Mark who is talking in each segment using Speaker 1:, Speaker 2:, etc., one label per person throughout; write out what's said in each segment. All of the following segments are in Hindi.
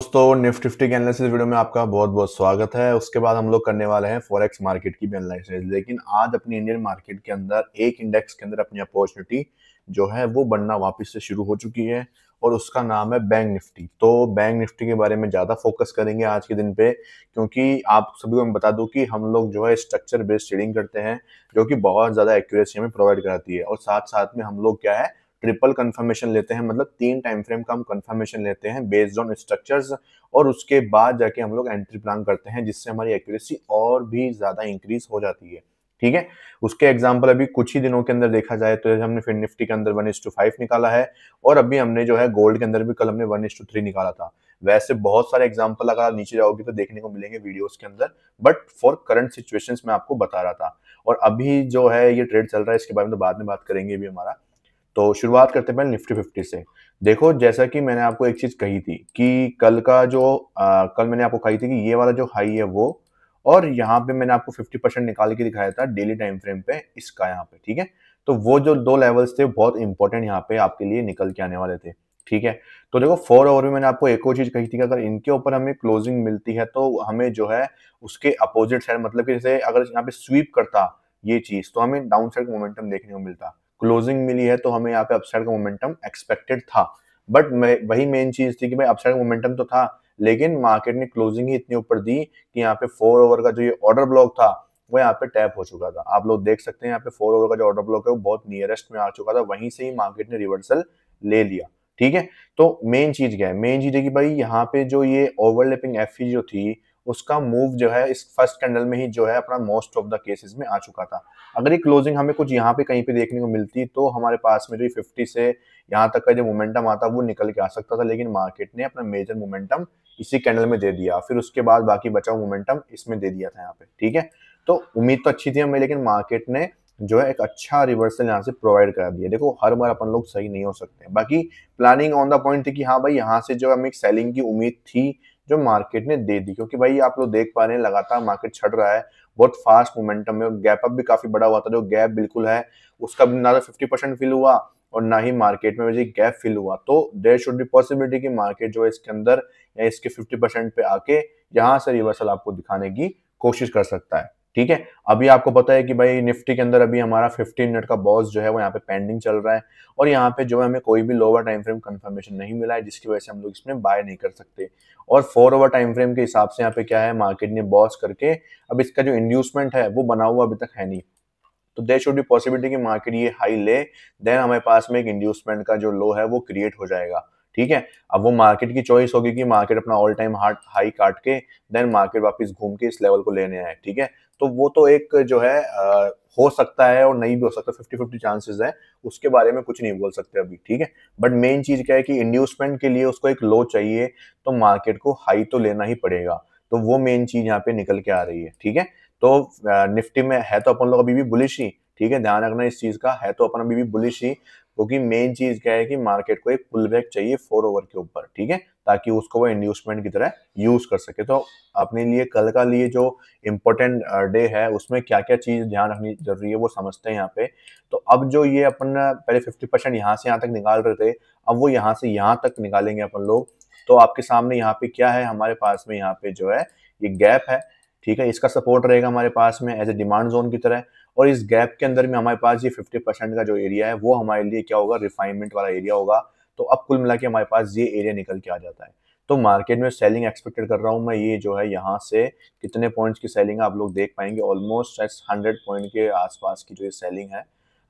Speaker 1: दोस्तों, निफ्टी फिफ्टी के एनालिसिस वीडियो में आपका बहुत बहुत स्वागत है। उसके बाद हम लोग करने वाले हैं फॉरेक्स मार्केट की भी एनालिसिस। लेकिन आज अपनी इंडियन मार्केट के अंदर एक इंडेक्स के अंदर अपनी अपॉर्चुनिटी जो है वो बनना वापस से शुरू हो चुकी है और उसका नाम है बैंक निफ्टी। तो बैंक निफ्टी के बारे में ज़्यादा फोकस करेंगे आज के दिन पे, क्योंकि आप सभी को मैं बता दूं कि हम लोग जो है स्ट्रक्चर बेस्ड ट्रेडिंग करते हैं, जो कि बहुत ज़्यादा एक्यूरेसी हमें प्रोवाइड कराती है। और साथ साथ में हम लोग क्या है, ट्रिपल कंफर्मेशन लेते हैं, मतलब 3 टाइम फ्रेम का हम कंफर्मेशन लेते हैं बेस्ड ऑन स्ट्रक्चर्स, और उसके बाद जाके हम लोग एंट्री प्लान करते हैं, जिससे हमारी एक्यूरेसी और भी ज्यादा इंक्रीज हो जाती है। ठीक है, उसके एग्जांपल अभी कुछ ही दिनों के अंदर देखा जाए तो हमने फिर निफ्टी के अंदर 1:5 निकाला है, और अभी हमने जो है गोल्ड के अंदर भी कल हमने 1:3 निकाला था। वैसे बहुत सारे एग्जांपल अगर आप नीचे जाओगे तो देखने को मिलेंगे वीडियोस के अंदर, बट फॉर करंट सिचुएशंस में आपको बता रहा था। और अभी जो है ये ट्रेड चल रहा है, इसके बारे में तो बाद में बात करेंगे भी हमारा। तो शुरुआत करते हैं पहले निफ्टी फिफ्टी से। देखो, जैसा कि मैंने आपको एक चीज कही थी कि कल का जो कल मैंने आपको कही थी कि ये वाला जो हाई है वो, और यहाँ पे मैंने आपको 50% निकाल के दिखाया था डेली टाइम फ्रेम पे इसका यहाँ पे। ठीक है, तो वो जो दो लेवल्स थे बहुत इंपॉर्टेंट यहाँ पे आपके लिए निकल के आने वाले थे। ठीक है, तो देखो 4 ओवर में मैंने आपको एक और चीज कही थी कि अगर इनके ऊपर हमें क्लोजिंग मिलती है तो हमें जो है उसके अपोजिट साइड, मतलब कि जैसे अगर यहाँ पे स्वीप करता ये चीज तो हमें डाउन साइड मोमेंटम देखने को मिलता। क्लोजिंग मिली है तो हमें यहाँ पे अपसाइड का मोमेंटम एक्सपेक्टेड था, बट वही मेन चीज थी कि भाई अपसाइड का मोमेंटम तो था, लेकिन मार्केट ने क्लोजिंग ही इतनी ऊपर दी कि यहाँ पे 4 ओवर का जो ये ऑर्डर ब्लॉक था वो यहाँ पे टैप हो चुका था। आप लोग देख सकते हैं यहाँ पे 4 ओवर का जो ऑर्डर ब्लॉक है वो बहुत नियरेस्ट में आ चुका था, वहीं से ही मार्केट ने रिवर्सल ले लिया। ठीक है, तो मेन चीज क्या है, मेन चीज है कि भाई यहाँ पे जो ये ओवरलैपिंग एफई जो थी उसका मूव जो है इस फर्स्ट कैंडल में ही जो है अपना मोस्ट ऑफ द केसेस में आ चुका था। अगर ये क्लोजिंग हमें कुछ यहाँ पे कहीं पे देखने को मिलती तो हमारे पास में जो 50 से यहाँ तक का जो मोमेंटम आता वो निकल के आ सकता था, लेकिन मार्केट ने अपना मेजर मोमेंटम इसी कैंडल में दे दिया, फिर उसके बाद बाकी बचा मोमेंटम इसमें दे दिया था यहाँ पे। ठीक है, तो उम्मीद तो अच्छी थी हमें, लेकिन मार्केट ने जो है एक अच्छा रिवर्सल यहाँ से प्रोवाइड करा दिया। देखो हर बार अपन लोग सही नहीं हो सकते, बाकी प्लानिंग ऑन द पॉइंट थी कि हाँ भाई यहाँ से जो हमें एक सेलिंग की उम्मीद थी जो मार्केट ने दे दी, क्योंकि भाई आप लोग देख पा रहे हैं लगातार मार्केट छड़ रहा है बहुत फास्ट मोमेंटम में, और गैप अप भी काफी बड़ा हुआ था। जो गैप बिल्कुल है उसका भी ना तो 50% फिल हुआ और ना ही मार्केट में वजह गैप फिल हुआ, तो देयर शुड बी पॉसिबिलिटी कि मार्केट जो है इसके अंदर या इसके 50% पे आके यहाँ से रिवर्सल आपको दिखाने की कोशिश कर सकता है। ठीक है, अभी आपको पता है कि भाई निफ्टी के अंदर अभी हमारा 15 मिनट का बॉस जो है वो यहाँ पे पेंडिंग चल रहा है, और यहाँ पे जो है हमें कोई भी लोअर टाइम फ्रेम कंफर्मेशन नहीं मिला है, जिसकी वजह से हम लोग इसमें बाय नहीं कर सकते। और 4 ओवर टाइम फ्रेम के हिसाब से यहाँ पे क्या है, मार्केट ने बॉस करके अब इसका जो इंड्यूसमेंट है वो बना हुआ अभी तक है नहीं, तो देयर शुड बी पॉसिबिलिटी कि मार्केट ये हाई ले, देन हमारे पास में एक इंड्यूसमेंट का जो लो है वो क्रिएट हो जाएगा। ठीक है, अब वो मार्केट की चॉइस होगी कि मार्केट अपना ऑल टाइम हाई काट के देन मार्केट वापस घूम के इस लेवल को लेने आए। ठीक है, तो वो तो एक जो है हो सकता है और नहीं भी हो सकता, 50-50 चांसेस है, उसके बारे में कुछ नहीं बोल सकते अभी। ठीक है, बट मेन चीज क्या है कि इंड्यूसमेंट के लिए उसको एक लो चाहिए, तो मार्केट को हाई तो लेना ही पड़ेगा, तो वो मेन चीज यहाँ पे निकल के आ रही है। ठीक है, तो निफ्टी में है तो अपन लोग अभी भी बुलिश ही। ठीक है, ध्यान रखना इस चीज का, है तो अपन अभी भी बुलिश ही, क्योंकि मेन चीज क्या है कि मार्केट को एक पुल बैक चाहिए 4 ओवर के ऊपर। ठीक है, ताकि उसको वो इंड्यूसमेंट की तरह यूज कर सके। तो अपने लिए कल का लिए जो इम्पोर्टेंट डे है उसमें क्या क्या चीज ध्यान रखनी जरूरी है वो समझते हैं यहाँ पे। तो अब जो ये अपन पहले 50% यहाँ से यहाँ तक निकाल रहे थे, अब वो यहाँ से यहाँ तक निकालेंगे अपन लोग। तो आपके सामने यहाँ पे क्या है, हमारे पास में यहाँ पे जो है ये गैप है। ठीक है, इसका सपोर्ट रहेगा हमारे पास में एज ए डिमांड जोन की तरह, और इस गैप के अंदर में हमारे पास ये 50% का जो एरिया है वो हमारे लिए क्या होगा, रिफाइनमेंट वाला एरिया होगा। तो अब कुल मिला के हमारे पास ये एरिया निकल के आ जाता है। तो मार्केट में सेलिंग एक्सपेक्टेड कर रहा हूँ मैं, ये जो है यहाँ से कितने पॉइंट्स की सेलिंग है आप लोग देख पाएंगे, ऑलमोस्ट 100 पॉइंट के आसपास की जो ये सेलिंग है,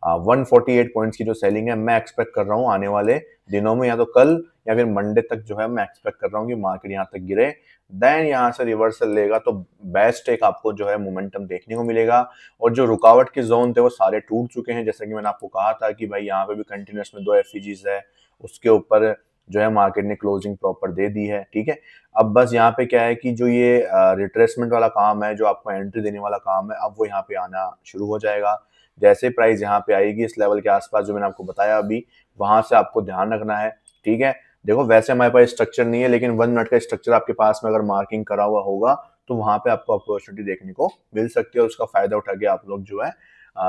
Speaker 1: 148 पॉइंट्स की जो सेलिंग है मैं एक्सपेक्ट कर रहा हूँ आने वाले दिनों में, या तो कल या फिर मंडे तक जो है मैं एक्सपेक्ट कर रहा हूँ कि मार्केट यहाँ तक गिरे, देन यहाँ से रिवर्सल लेगा तो बेस्ट एक आपको जो है मोमेंटम देखने को मिलेगा। और जो रुकावट के जोन थे वो सारे टूट चुके हैं, जैसे कि मैंने आपको कहा था कि भाई यहाँ पे भी कंटिन्यूस में 2 एफईजीज है, उसके ऊपर जो है मार्केट ने क्लोजिंग प्रॉपर दे दी है। ठीक है, अब बस यहाँ पे क्या है कि जो ये रिट्रेसमेंट वाला काम है, जो आपको एंट्री देने वाला काम है, अब वो यहाँ पे आना शुरू हो जाएगा। जैसे प्राइस यहाँ पे आएगी इस लेवल के आसपास जो मैंने आपको बताया अभी, वहां से आपको ध्यान रखना है। ठीक है, देखो वैसे हमारे पास स्ट्रक्चर नहीं है, लेकिन 1 मिनट का स्ट्रक्चर आपके पास में अगर मार्किंग करा हुआ होगा तो वहां पे आपको अपॉर्चुनिटी देखने को मिल सकती है, और उसका फायदा उठा के आप लोग जो है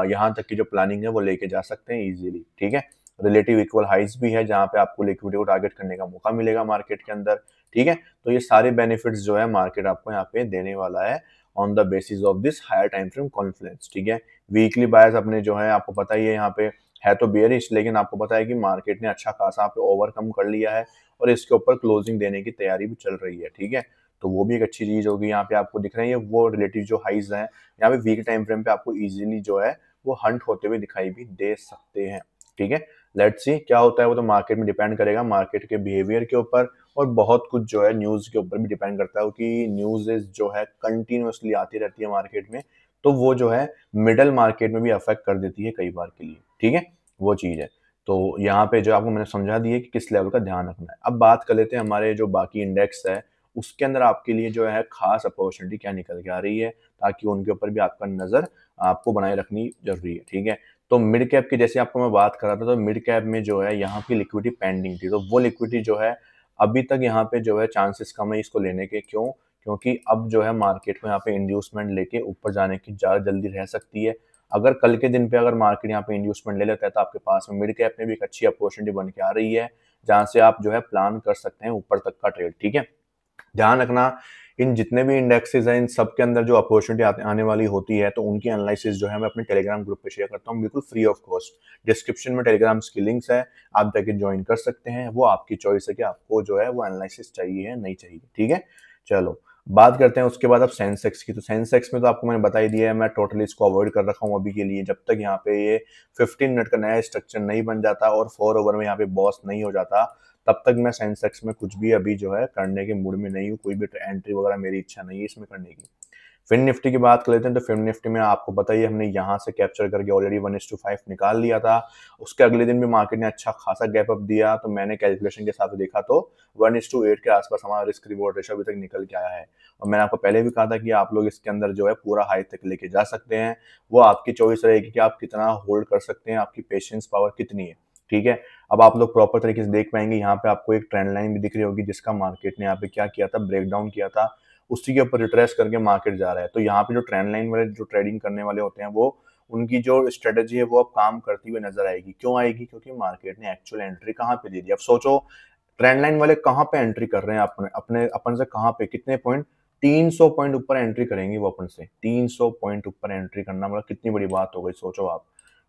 Speaker 1: यहाँ तक की जो प्लानिंग है वो लेके जा सकते हैं इजीली। ठीक है, रिलेटिव इक्वल हाइज भी है जहाँ पे आपको लिक्विडिटी को टारगेट करने का मौका मिलेगा मार्केट के अंदर, ठीक है। तो ये सारे बेनिफिट्स जो है मार्केट आपको यहाँ पे देने वाला है on the basis of this higher time frame confluence, ठीक है। वीकली बायर्स अपने जो है आपको पता ही है यहाँ पे है तो बेयरिश, लेकिन आपको पता है कि मार्केट ने अच्छा खासा यहाँ पे ओवरकम कर लिया है और इसके ऊपर क्लोजिंग देने की तैयारी भी चल रही है, ठीक है। तो वो भी एक अच्छी चीज होगी। यहाँ पे आपको दिख रही है वो रिलेटिव जो हाइज है यहाँ पे वीक टाइम फ्रेम पे आपको इजीली जो है वो हंट होते हुए दिखाई भी दे सकते हैं, ठीक है। लेट्स सी क्या होता है, वो तो मार्केट में डिपेंड करेगा, मार्केट के बिहेवियर के ऊपर और बहुत कुछ जो है न्यूज के ऊपर भी डिपेंड करता है कि न्यूज जो है कंटिन्यूअसली आती रहती है मार्केट में, तो वो जो है मिडल मार्केट में भी अफेक्ट कर देती है कई बार के लिए, ठीक है। वो चीज है। तो यहाँ पे जो आपको मैंने समझा दी है कि किस लेवल का ध्यान रखना है। अब बात कर लेते हैं हमारे जो बाकी इंडेक्स है उसके अंदर आपके लिए जो है खास अपॉर्चुनिटी क्या निकल के आ रही है, ताकि उनके ऊपर भी आपका नजर आपको बनाए रखनी जरूरी है, ठीक है। तो मिड कैप की जैसे आपको मैं बात कर रहा था, तो मिड कैप में जो है यहाँ की लिक्विडिटी पेंडिंग थी, तो वो लिक्विडिटी जो है अभी तक यहाँ पे जो है चांसेस कम है इसको लेने के। क्यों? क्योंकि अब जो है मार्केट में यहाँ पे इंड्यूसमेंट लेके ऊपर जाने की ज्यादा जल्दी रह सकती है। अगर कल के दिन पे अगर मार्केट यहाँ पे इंड्यूसमेंट ले लेता है तो आपके पास में मिड कैप में भी एक अच्छी अपॉर्चुनिटी बन के आ रही है, जहां से आप जो है प्लान कर सकते हैं ऊपर तक का ट्रेड, ठीक है। ध्यान रखना इन जितने भी इंडेक्सेस हैं इन सब के अंदर जो अपॉर्चुनिटी आने वाली होती है तो उनकी एनालिसिस जो है मैं अपने टेलीग्राम ग्रुप पे शेयर करता हूँ बिल्कुल फ्री ऑफ कॉस्ट। डिस्क्रिप्शन में टेलीग्राम की लिंक्स है, आप जाके ज्वाइन कर सकते हैं। वो आपकी चॉइस है कि आपको जो है वो एनालिसिस चाहिए है नहीं चाहिए, ठीक है। चलो बात करते हैं उसके बाद अब सेंसेक्स की। तो सेंसेक्स में तो आपको मैंने बता ही दिया है, मैं टोटली इसको अवॉइड कर रखा हूँ अभी के लिए, जब तक यहाँ पे ये 15 मिनट का नया स्ट्रक्चर नहीं बन जाता और 4 ओवर में यहाँ पे बॉस नहीं हो जाता, तब तक मैं सेंसेक्स में कुछ भी अभी जो है करने के मूड में नहीं हूँ। कोई भी एंट्री वगैरह मेरी इच्छा नहीं है इसमें करने की। फिन निफ्टी की बात कर लेते हैं। तो फिन निफ्टी में आपको पता ही है हमने यहाँ से कैप्चर करके ऑलरेडी 1:5 निकाल लिया था। उसके अगले दिन भी मार्केट ने अच्छा खासा गैप अप दिया, तो मैंने कैलकुलेशन के हिसाब से देखा तो 1:8 के आसपास हमारा रिस्क रिवॉर्ड रेशो अभी तक निकल के आया है। और मैंने आपको पहले भी कहा था कि आप लोग इसके अंदर जो है पूरा हाई तक लेके जा सकते हैं। वो आपकी चॉइस रहेगी कि आप कितना होल्ड कर सकते हैं, आपकी पेशेंस पावर कितनी है, ठीक है। अब आप लोग प्रॉपर तरीके से देख पाएंगे, यहाँ पे आपको एक ट्रेंड लाइन भी दिख रही होगी जिसका मार्केट ने यहाँ पे क्या किया था, ब्रेक डाउन किया था, उसी के ऊपर रिट्रेस करके मार्केट जा रहा है। तो यहाँ पे जो ट्रेंड लाइन वाले जो ट्रेडिंग करने वाले होते हैं वो उनकी जो स्ट्रेटेजी है वो अब काम करती हुई नजर आएगी। क्यों आएगी? क्योंकि मार्केट ने एक्चुअल एंट्री कहाँ पे दे दी। अब सोचो ट्रेंड लाइन वाले कहाँ पे एंट्री कर रहे हैं, अपन से कहाँ पे कितने पॉइंट, 300 पॉइंट ऊपर एंट्री करेंगे वो अपन से। 300 पॉइंट ऊपर एंट्री करना मतलब कितनी बड़ी बात हो गई, सोचो आप,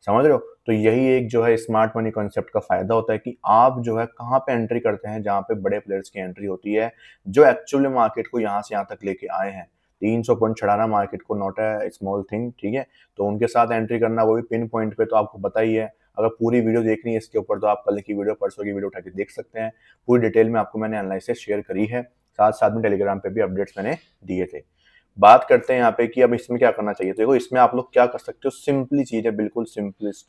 Speaker 1: समझ रहे हो। तो यही एक जो है स्मार्ट मनी कॉन्सेप्ट का फायदा होता है कि आप जो है कहाँ पे एंट्री करते हैं, जहाँ पे बड़े प्लेयर्स की एंट्री होती है जो एक्चुअली मार्केट को यहाँ से यहाँ तक लेके आए हैं। 300 पॉइंट चढ़ाना मार्केट को नॉट ए स्मॉल थिंग, ठीक है। तो उनके साथ एंट्री करना, वो भी पिन पॉइंट पे, तो आपको पता ही है। अगर पूरी वीडियो देखनी है इसके ऊपर तो आप कल की वीडियो परसों की वीडियो उठा के देख सकते हैं। पूरी डिटेल में आपको मैंने एनालिसिस शेयर करी है, साथ साथ में टेलीग्राम पे भी अपडेट्स मैंने दिए थे। बात करते हैं यहाँ पे कि अब इसमें क्या करना चाहिए। तो देखो इसमें आप लोग क्या कर सकते हो, सिंपली चीज है, बिल्कुल सिंपलिस्ट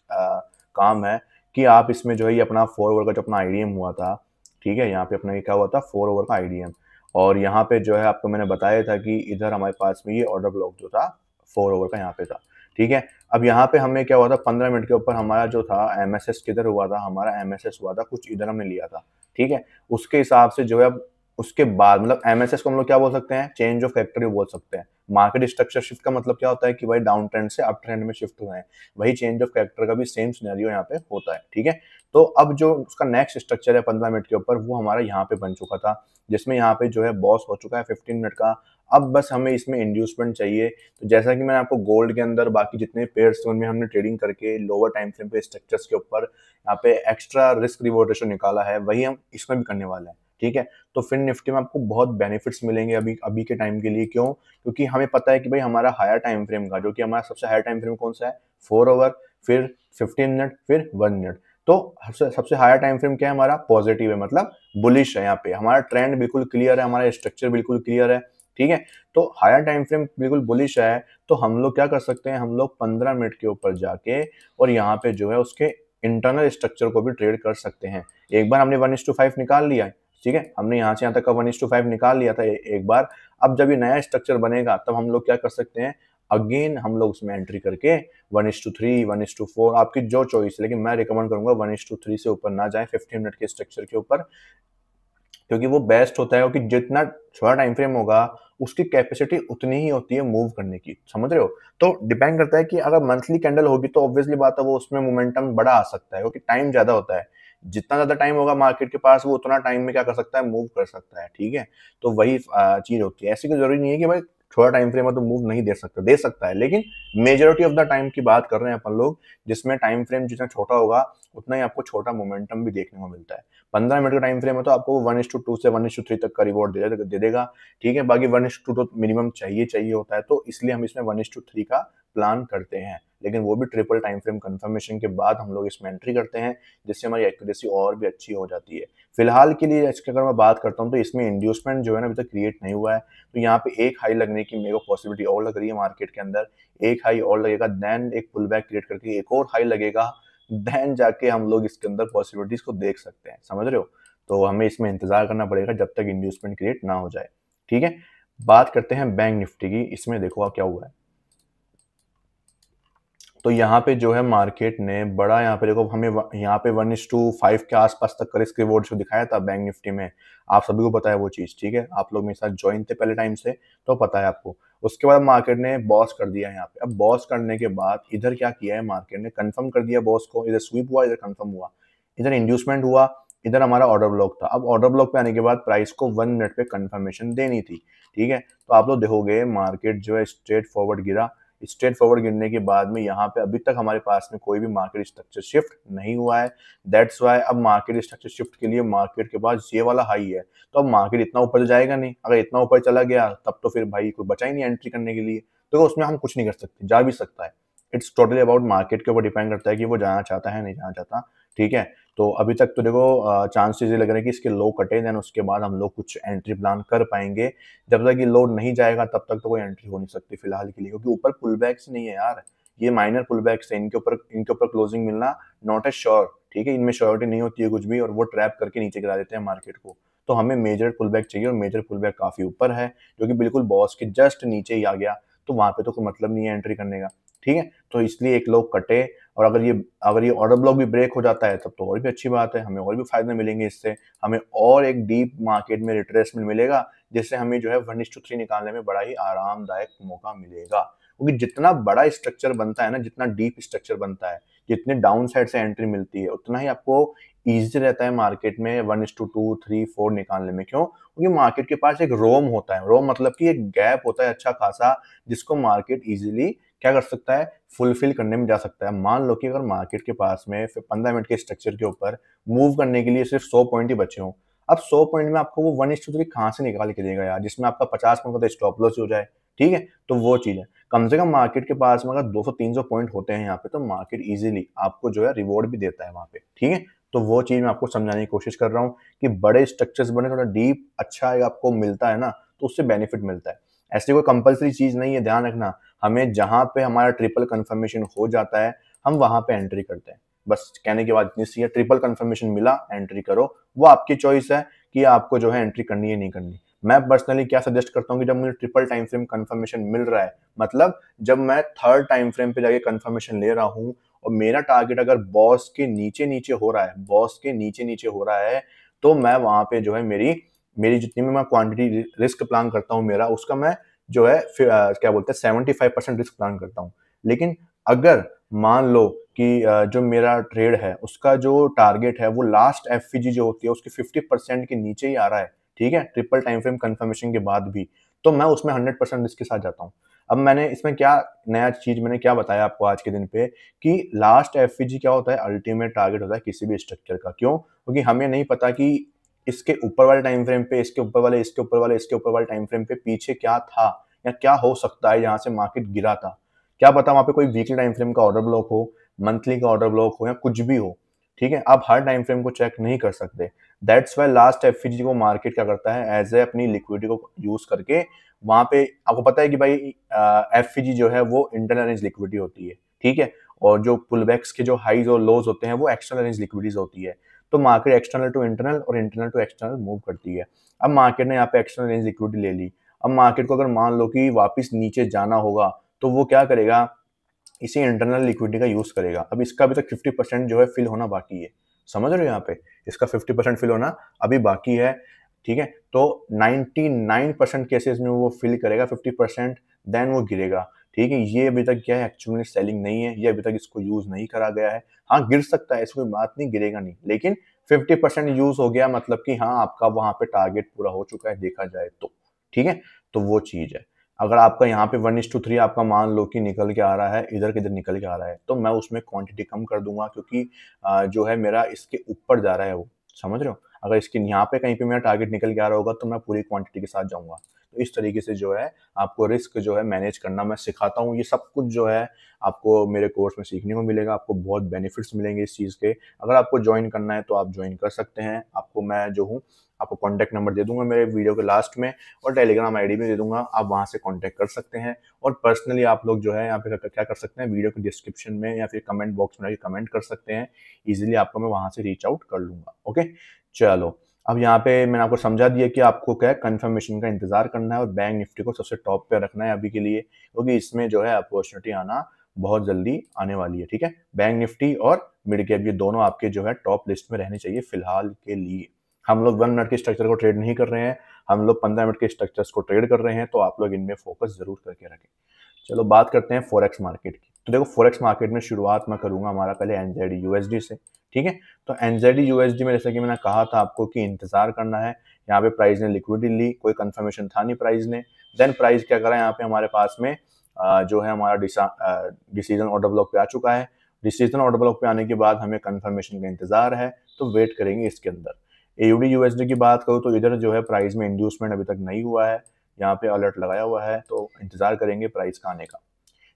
Speaker 1: काम है कि आप इसमें जो है ये अपना 4 ओवर का जो अपना आईडीएम हुआ था, ठीक है, यहाँ पे अपना ये क्या हुआ था 4 ओवर का आईडीएम, और यहाँ पे जो है आपको मैंने बताया था कि इधर हमारे पास में ये ऑर्डर ब्लॉक जो था 4 ओवर का यहाँ पे था, ठीक है। अब यहाँ पे हमें क्या हुआ था, 15 मिनट के ऊपर हमारा जो था एमएसएस किधर हुआ था, हमारा एमएसएस हुआ था कुछ इधर हमने लिया था, ठीक है। उसके हिसाब से जो है उसके बाद मतलब एमएसएस को हम लोग क्या बोल सकते हैं, चेंज ऑफ फैक्टर बोल सकते हैं। मार्केट स्ट्रक्चर शिफ्ट का मतलब क्या होता है कि भाई डाउन ट्रेंड से अप ट्रेंड में शिफ्ट हुए हैं, वही चेंज ऑफ फैक्टर का भी सेम सिनेरियो यहाँ पे होता है, ठीक है। तो अब जो उसका नेक्स्ट स्ट्रक्चर है 15 मिनट के ऊपर, वो हमारा यहाँ पे बन चुका था, जिसमें यहाँ पे जो है बॉस हो चुका है 15 मिनट का। अब बस हमें इसमें इंड्यूसमेंट चाहिए। तो जैसा कि मैंने आपको गोल्ड के अंदर बाकी जितने पेयर्स थे उनमें हमने ट्रेडिंग करके लोअर टाइम फ्रेम पे स्ट्रक्चर्स के ऊपर यहाँ पे एक्स्ट्रा रिस्क रिवॉर्ड रेशो निकाला है, वही हम इसमें भी करने वाले हैं, ठीक है। तो फिन निफ्टी में आपको बहुत बेनिफिट्स मिलेंगे अभी के टाइम के लिए। क्यों? क्योंकि हमें पता है कि भाई हमारा हायर टाइम फ्रेम का, जो कि हमारा सबसे हायर टाइम फ्रेम कौन सा है, 4 ओवर, फिर 15 मिनट, फिर 1 मिनट। तो सबसे हायर टाइम फ्रेम क्या है हमारा, पॉजिटिव है, मतलब बुलिश है। यहाँ पे हमारा ट्रेंड बिल्कुल क्लियर है, हमारा स्ट्रक्चर बिल्कुल क्लियर है, ठीक है। तो हायर टाइम फ्रेम बिल्कुल बुलिश है, तो हम लोग क्या कर सकते हैं, हम लोग 15 मिनट के ऊपर जाके और यहाँ पे जो है उसके इंटरनल स्ट्रक्चर को भी ट्रेड कर सकते हैं। एक बार हमने 1:5 निकाल लिया, ठीक है, हमने यहाँ से यहाँ तक का 1:5 निकाल लिया था एक बार। अब जब ये नया स्ट्रक्चर बनेगा तब हम लोग क्या कर सकते हैं, अगेन हम लोग उसमें एंट्री करके 1:3, 1:4, आपकी जो चॉइस है, लेकिन मैं रिकमेंड करूंगा 1:3 से ऊपर ना जाए 15 मिनट के स्ट्रक्चर के ऊपर। क्योंकि वो बेस्ट होता है, क्योंकि जितना छोटा टाइम फ्रेम होगा उसकी कैपेसिटी उतनी ही होती है मूव करने की, समझ रहे हो। तो डिपेंड करता है कि अगर मंथली कैंडल होगी तो ऑब्वियसली बात है वो उसमें मोमेंटम बड़ा आ सकता है, क्योंकि टाइम ज्यादा होता है। जितना ज्यादा टाइम होगा मार्केट के पास वो उतना टाइम में क्या कर सकता है, मूव कर सकता है, ठीक है। तो वही चीज होती है। ऐसी कोई जरूरी नहीं है कि भाई छोटा टाइम फ्रेम है तो मूव नहीं दे सकता है, लेकिन मेजोरिटी ऑफ द टाइम की बात कर रहे हैं अपन लोग, जिसमें टाइम फ्रेम जितना छोटा होगा उतना ही आपको छोटा मोमेंटम भी देखने को मिलता है। 15 मिनट का टाइम फ्रेम है तो आपको 1:2 से 1:3 तक का रिवॉर्ड दे देगा, ठीक है। बाकी 1:2 तो मिनिमम चाहिए होता है, तो इसलिए हम इसमें 1:3 का प्लान करते हैं, लेकिन वो भी ट्रिपल टाइम फ्रेम कंफर्मेशन के बाद हम लोग इसमें एंट्री करते हैं, जिससे हमारी एक्यूरेसी और भी अच्छी हो जाती है। फिलहाल के लिए इसकी अगर मैं बात करता हूँ तो इसमें इंड्यूसमेंट जो है ना अभी तक क्रिएट नहीं हुआ है, तो यहाँ पे एक हाई लगने की मेरे को पॉसिबिलिटी और लग रही है मार्केट के अंदर। एक हाई और लगेगा, देन एक पुल बैक क्रिएट करके एक और हाई लगेगा, देन जाके हम लोग इसके अंदर पॉसिबिलिटीज को देख सकते हैं, समझ रहे हो। तो हमें इसमें इंतजार करना पड़ेगा जब तक इंड्यूसमेंट क्रिएट ना हो जाए, ठीक है। बात करते हैं बैंक निफ्टी की। इसमें देखो क्या हुआ है। तो यहाँ पे जो है मार्केट ने बड़ा, यहाँ पे देखो हमें यहाँ पे 1:5 के आसपास तक का रिस्क रिवॉर्ड जो दिखाया था बैंक निफ्टी में, आप सभी को पता है वो चीज, ठीक है। आप लोग मेरे साथ ज्वाइन थे पहले टाइम से तो पता है आपको। उसके बाद मार्केट ने बॉस कर दिया यहाँ पे। अब बॉस करने के बाद इधर क्या किया है मार्केट ने, कंफर्म कर दिया बॉस को, इधर स्वीप हुआ, इधर कंफर्म हुआ, इधर इंड्यूसमेंट हुआ, इधर हमारा ऑर्डर ब्लॉक था। अब ऑर्डर ब्लॉक पे आने के बाद प्राइस को 1 मिनट पे कंफर्मेशन देनी थी, ठीक है। तो आप लोग देखोगे मार्केट जो है स्ट्रेट फॉरवर्ड गिरा। स्ट्रेट फॉरवर्ड गिरने के बाद में यहाँ पे अभी तक हमारे पास में कोई भी मार्केट स्ट्रक्चर शिफ्ट नहीं हुआ है। दैट्स वाई अब मार्केट स्ट्रक्चर शिफ्ट के लिए मार्केट के पास ये वाला हाई है, तो अब मार्केट इतना ऊपर जाएगा नहीं। अगर इतना ऊपर चला गया तब तो फिर भाई कोई बचा ही नहीं एंट्री करने के लिए, तो उसमें हम कुछ नहीं कर सकते। जा भी सकता है, इट्स टोटली अबाउट मार्केट के ऊपर डिपेंड करता है कि वो जाना चाहता है नहीं जाना चाहता, ठीक है। तो अभी तक तो देखो चांसेस ये लग रहे हैं कि इसके लो कटे, देन उसके बाद हम लोग कुछ एंट्री प्लान कर पाएंगे। जब तक ये लो नहीं जाएगा तब तक तो कोई एंट्री हो नहीं सकती फिलहाल के लिए, क्योंकि ऊपर पुल बैक्स नहीं है यार, ये माइनर पुल बैक्स है। इनके ऊपर क्लोजिंग मिलना नॉट ए श्योर, ठीक है। इनमें श्योरिटी नहीं होती है कुछ भी, और वो ट्रैप करके नीचे गिरा देते हैं मार्केट को। तो हमें मेजर पुल बैक चाहिए, और मेजर पुल बैक काफी ऊपर है जो कि बिल्कुल बॉस के जस्ट नीचे ही आ गया, तो वहां पे तो कोई मतलब नहीं है एंट्री करने का, ठीक है। तो इसलिए एक लोग कटे, और अगर ये ऑर्डर ब्लॉक भी ब्रेक हो जाता है तब तो और भी अच्छी बात है, हमें और भी फायदे मिलेंगे इससे। हमें और एक डीप मार्केट में रिट्रेसमेंट मिलेगा, जिससे हमें जो है 1:3 निकालने में बड़ा ही आरामदायक मौका मिलेगा। क्योंकि जितना बड़ा स्ट्रक्चर बनता है ना, जितना डीप स्ट्रक्चर बनता है, जितने डाउन साइड से एंट्री मिलती है, उतना ही आपको ईजी रहता है मार्केट में 1:2, 3, 4 निकालने में। क्यों? क्योंकि मार्केट के पास एक रोम होता है। रोम मतलब कि एक गैप होता है अच्छा खासा, जिसको मार्केट इजीली क्या कर सकता है, फुलफिल करने में जा सकता है। मान लो कि अगर मार्केट के पास में फिर 15 मिनट के स्ट्रक्चर के ऊपर मूव करने के लिए सिर्फ 100 पॉइंट ही बचे हों, अब 100 पॉइंट में आपको वो 1:3 कहाँ से निकाल के देगा यार, जिसमें आपका 50 पॉइंट का तो स्टॉप लॉस हो जाए, ठीक है। तो वो चीज है, कम से कम मार्केट के पास में अगर 200-300 पॉइंट होते हैं यहाँ पे, तो मार्केट इजीली आपको जो है रिवॉर्ड भी देता है वहां पे, ठीक है। तो वो चीज मैं आपको समझाने की कोशिश कर रहा हूँ कि बड़े स्ट्रक्चर्स बने, थोड़ा डीप अच्छा आपको मिलता है ना, तो उससे बेनिफिट मिलता है। ऐसी कोई कंपलसरी चीज नहीं है, ध्यान रखना। हमें जहां पे हमारा ट्रिपल कंफर्मेशन हो जाता है हम वहां पे एंट्री करते हैं, बस कहने की बात इतनी सी है। ट्रिपल कंफर्मेशन मिला, एंट्री करो, वो आपकी चॉइस है कि आपको जो है एंट्री करनी है नहीं करनी। मैं पर्सनली क्या सजेस्ट करता हूँ कि जब मुझे ट्रिपल टाइम फ्रेम कंफर्मेशन मिल रहा है, मतलब जब मैं थर्ड टाइम फ्रेम पे जाके कंफर्मेशन ले रहा हूँ, और मेरा टारगेट अगर बॉस के नीचे नीचे हो रहा है, बॉस के नीचे नीचे हो रहा है, तो मैं वहां पे जो है मेरी मेरी जितनी भी मैं क्वांटिटी रिस्क प्लान करता हूँ मेरा, उसका मैं जो है क्या बोलते हैं 75% रिस्क प्लान करता हूँ। लेकिन अगर मान लो कि जो मेरा ट्रेड है उसका जो टारगेट है वो लास्ट एफवीजी जो होती है उसकी 50% के नीचे ही आ रहा है, ठीक है, ट्रिपल टाइम फ्रेम कंफर्मेशन के बाद भी, तो मैं उसमें 100% रिस्क के साथ जाता हूँ। अब मैंने इसमें क्या नया चीज मैंने क्या बताया आपको आज के दिन पे, कि लास्ट एफवीजी क्या होता है, अल्टीमेट टारगेट होता है किसी भी स्ट्रक्चर का। क्यों? क्योंकि हमें नहीं पता कि इसके ऊपर वाले टाइम फ्रेम पे, इसके ऊपर वाले, इसके ऊपर वाले, इसके ऊपर वाले टाइम फ्रेम पे पीछे क्या था या क्या हो सकता है जहां से मार्केट गिरा था। क्या पता वहां पे कोई वीकली टाइम फ्रेम का ऑर्डर ब्लॉक हो, मंथली का ऑर्डर ब्लॉक हो, या कुछ भी हो, ठीक है। आप हर टाइम फ्रेम को चेक नहीं कर सकते। दैट्स वाई लास्ट एफवीजी को मार्केट क्या करता है, एज ए अपनी लिक्विडिटी को यूज करके वहां पे, आपको पता है कि भाई एफवीजी जो है वो इंटरनल रेंज लिक्विडिटी होती है, ठीक है। और जो पुलबैक्स के जो हाईज और लोज होते हैं वो एक्सटर्नल रेंज लिक्विडिटीज होती है। तो मार्केट एक्सटर्नल टू इंटरनल और इंटरनल टू एक्सटर्नल मूव करती है। अब मार्केट ने यहाँ पे एक्सटर्नल रेंज लिक्विडिटी ले ली। अब मार्केट को अगर मान लो कि वापस नीचे जाना होगा, तो वो क्या करेगा, इसी इंटरनल लिक्विडिटी का यूज करेगा। अब इसका अभी तक 50% जो है फिल होना बाकी है, समझ रहे हो यहाँ पे, इसका 50% फिल होना अभी बाकी है। ठीक है। तो 99% केसेस में वो फिल करेगा, 50% देन वो गिरेगा, ठीक है। ये अभी तक क्या है, एक्चुअली सेलिंग नहीं है, ये अभी तक इसको यूज नहीं करा गया है। हाँ गिर सकता है, ऐसी कोई बात नहीं, गिरेगा नहीं, लेकिन 50% यूज हो गया मतलब कि हाँ आपका वहां पे टारगेट पूरा हो चुका है देखा जाए तो, ठीक है। तो वो चीज है। अगर आपका यहाँ पे 1:3 आपका मान लो कि निकल के आ रहा है, इधर किधर निकल के आ रहा है, तो मैं उसमें क्वांटिटी कम कर दूंगा, क्योंकि जो है मेरा इसके ऊपर जा रहा है वो, समझ रहे हो। अगर इसके यहाँ पे कहीं पे मेरा टारगेट निकल के आ रहा होगा तो मैं पूरी क्वांटिटी के साथ जाऊंगा। तो इस तरीके से जो है आपको रिस्क जो है मैनेज करना मैं सिखाता हूँ। ये सब कुछ जो है आपको मेरे कोर्स में सीखने को मिलेगा, आपको बहुत बेनिफिट्स मिलेंगे इस चीज़ के। अगर आपको ज्वाइन करना है तो आप ज्वाइन कर सकते हैं। आपको मैं जो हूँ आपको कॉन्टैक्ट नंबर दे दूंगा मेरे वीडियो के लास्ट में, और टेलीग्राम आईडी भी दे दूंगा, आप वहां से कॉन्टैक्ट कर सकते हैं। और पर्सनली आप लोग जो है यहाँ पे क्या कर सकते हैं, वीडियो के डिस्क्रिप्शन में या फिर कमेंट बॉक्स में कमेंट कर सकते हैं, इजीली आपको मैं वहां से रीच आउट कर लूंगा। ओके चलो, अब यहाँ पे मैंने आपको समझा दिया कि आपको क्या है, कंफर्मेशन का इंतजार करना है और बैंक निफ्टी को सबसे टॉप पे रखना है अभी के लिए, क्योंकि इसमें जो है अपॉर्चुनिटी आना बहुत जल्दी आने वाली है, ठीक है। बैंक निफ्टी और मिड कैप ये दोनों आपके जो है टॉप लिस्ट में रहने चाहिए फिलहाल के लिए। हम लोग 1 मिनट के स्ट्रक्चर को ट्रेड नहीं कर रहे हैं, हम लोग 15 मिनट के स्ट्रक्चर्स को ट्रेड कर रहे हैं, तो आप लोग इनमें फोकस जरूर करके रखें। चलो बात करते हैं फॉरेक्स मार्केट की। तो देखो फॉरेक्स मार्केट में शुरुआत मैं करूंगा हमारा पहले एनजेडी यूएसडी से, ठीक है। तो एनजेडी यूएसडी में जैसे कि मैंने कहा था आपको कि इंतजार करना है। यहाँ पे प्राइस ने लिक्विडिटी ली, कोई कंफर्मेशन था नहीं प्राइस ने। देन प्राइस क्या करा, यहाँ पे हमारे पास में जो है हमारा डिसीजन ऑर्डर ब्लॉक पे आ चुका है। डिसीजन ऑर्डर ब्लॉक पे आने के बाद हमें कंफर्मेशन का इंतजार है, तो वेट करेंगे इसके अंदर। एयूडी यूएसडी की बात करूँ तो इधर जो है प्राइस में इंड्यूसमेंट अभी तक नहीं हुआ है, यहाँ पे अलर्ट लगाया हुआ है, तो इंतजार करेंगे प्राइस का आने का।